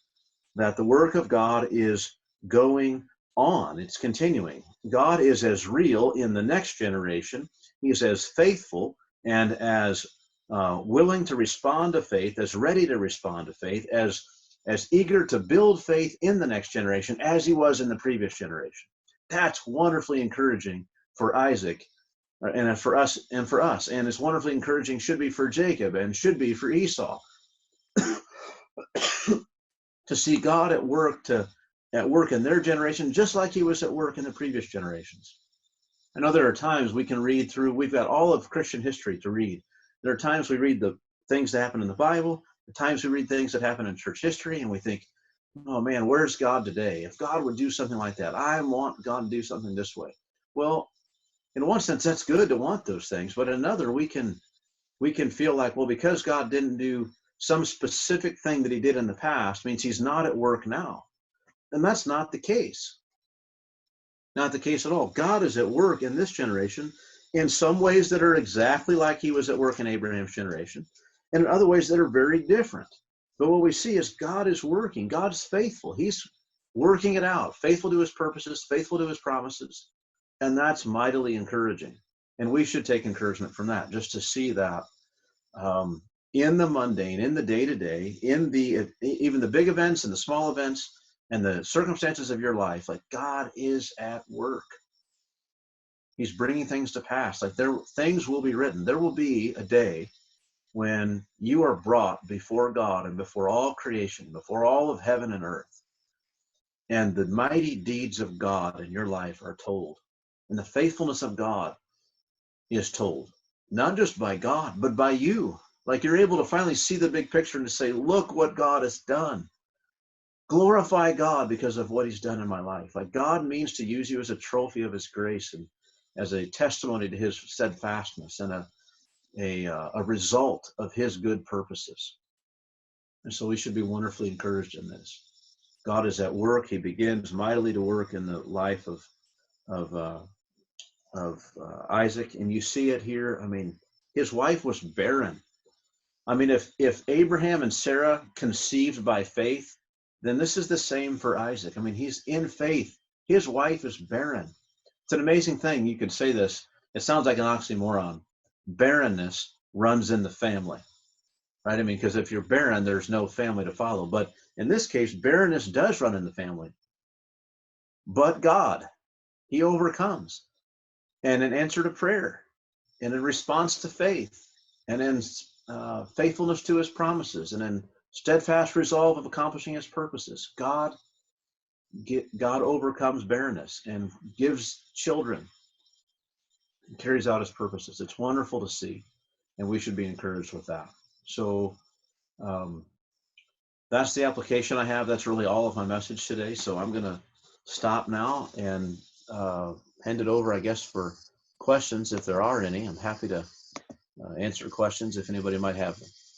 the work of God is going on. It's continuing. God is as real in the next generation. He's as faithful and as willing to respond to faith, as ready to respond to faith, as eager to build faith in the next generation as he was in the previous generation. That's wonderfully encouraging for Isaac and for us. And it's wonderfully encouraging, should be for Jacob and should be for Esau, to see God at work in their generation, just like he was at work in the previous generations. I know there are times we can read through, we've got all of Christian history to read. There are times we read the things that happen in the Bible, the times we read things that happen in church history, and we think, oh man, where's God today? If God would do something like that, I want God to do something this way. Well, in one sense, that's good to want those things, but in another, we can feel like, well, because God didn't do some specific thing that he did in the past means he's not at work now. And that's not the case. Not the case at all. God is at work in this generation in some ways that are exactly like he was at work in Abraham's generation, and in other ways that are very different. But what we see is God is working. God's faithful. He's working it out, faithful to his purposes, faithful to his promises. And that's mightily encouraging. And we should take encouragement from that, just to see that in the mundane, in the day-to-day, in the even the big events and the small events and the circumstances of your life, like God is at work. He's bringing things to pass. Like things will be written. There will be a day when you are brought before God and before all creation, before all of heaven and earth, and the mighty deeds of God in your life are told, and the faithfulness of God is told, not just by God, but by you. Like you're able to finally see the big picture and to say, look what God has done. Glorify God because of what he's done in my life. Like God means to use you as a trophy of his grace and as a testimony to his steadfastness and a result of his good purposes. And so we should be wonderfully encouraged in this. God is at work. He begins mightily to work in the life of Isaac, and you see it here. I mean, his wife was barren. I mean, if Abraham and Sarah conceived by faith, then this is the same for Isaac. I mean, he's in faith. His wife is barren. It's an amazing thing. You could say this. It sounds like an oxymoron. Barrenness runs in the family, right? I mean, because if you're barren, there's no family to follow. But in this case, barrenness does run in the family. But God, he overcomes. And in answer to prayer, and in response to faith, and in faithfulness to his promises, and in steadfast resolve of accomplishing his purposes, God overcomes barrenness and gives children and carries out his purposes. It's wonderful to see, and we should be encouraged with that. So that's the application I have. That's really all of my message today. So I'm going to stop now and hand it over, I guess, for questions if there are any. I'm happy to answer questions if anybody might have them.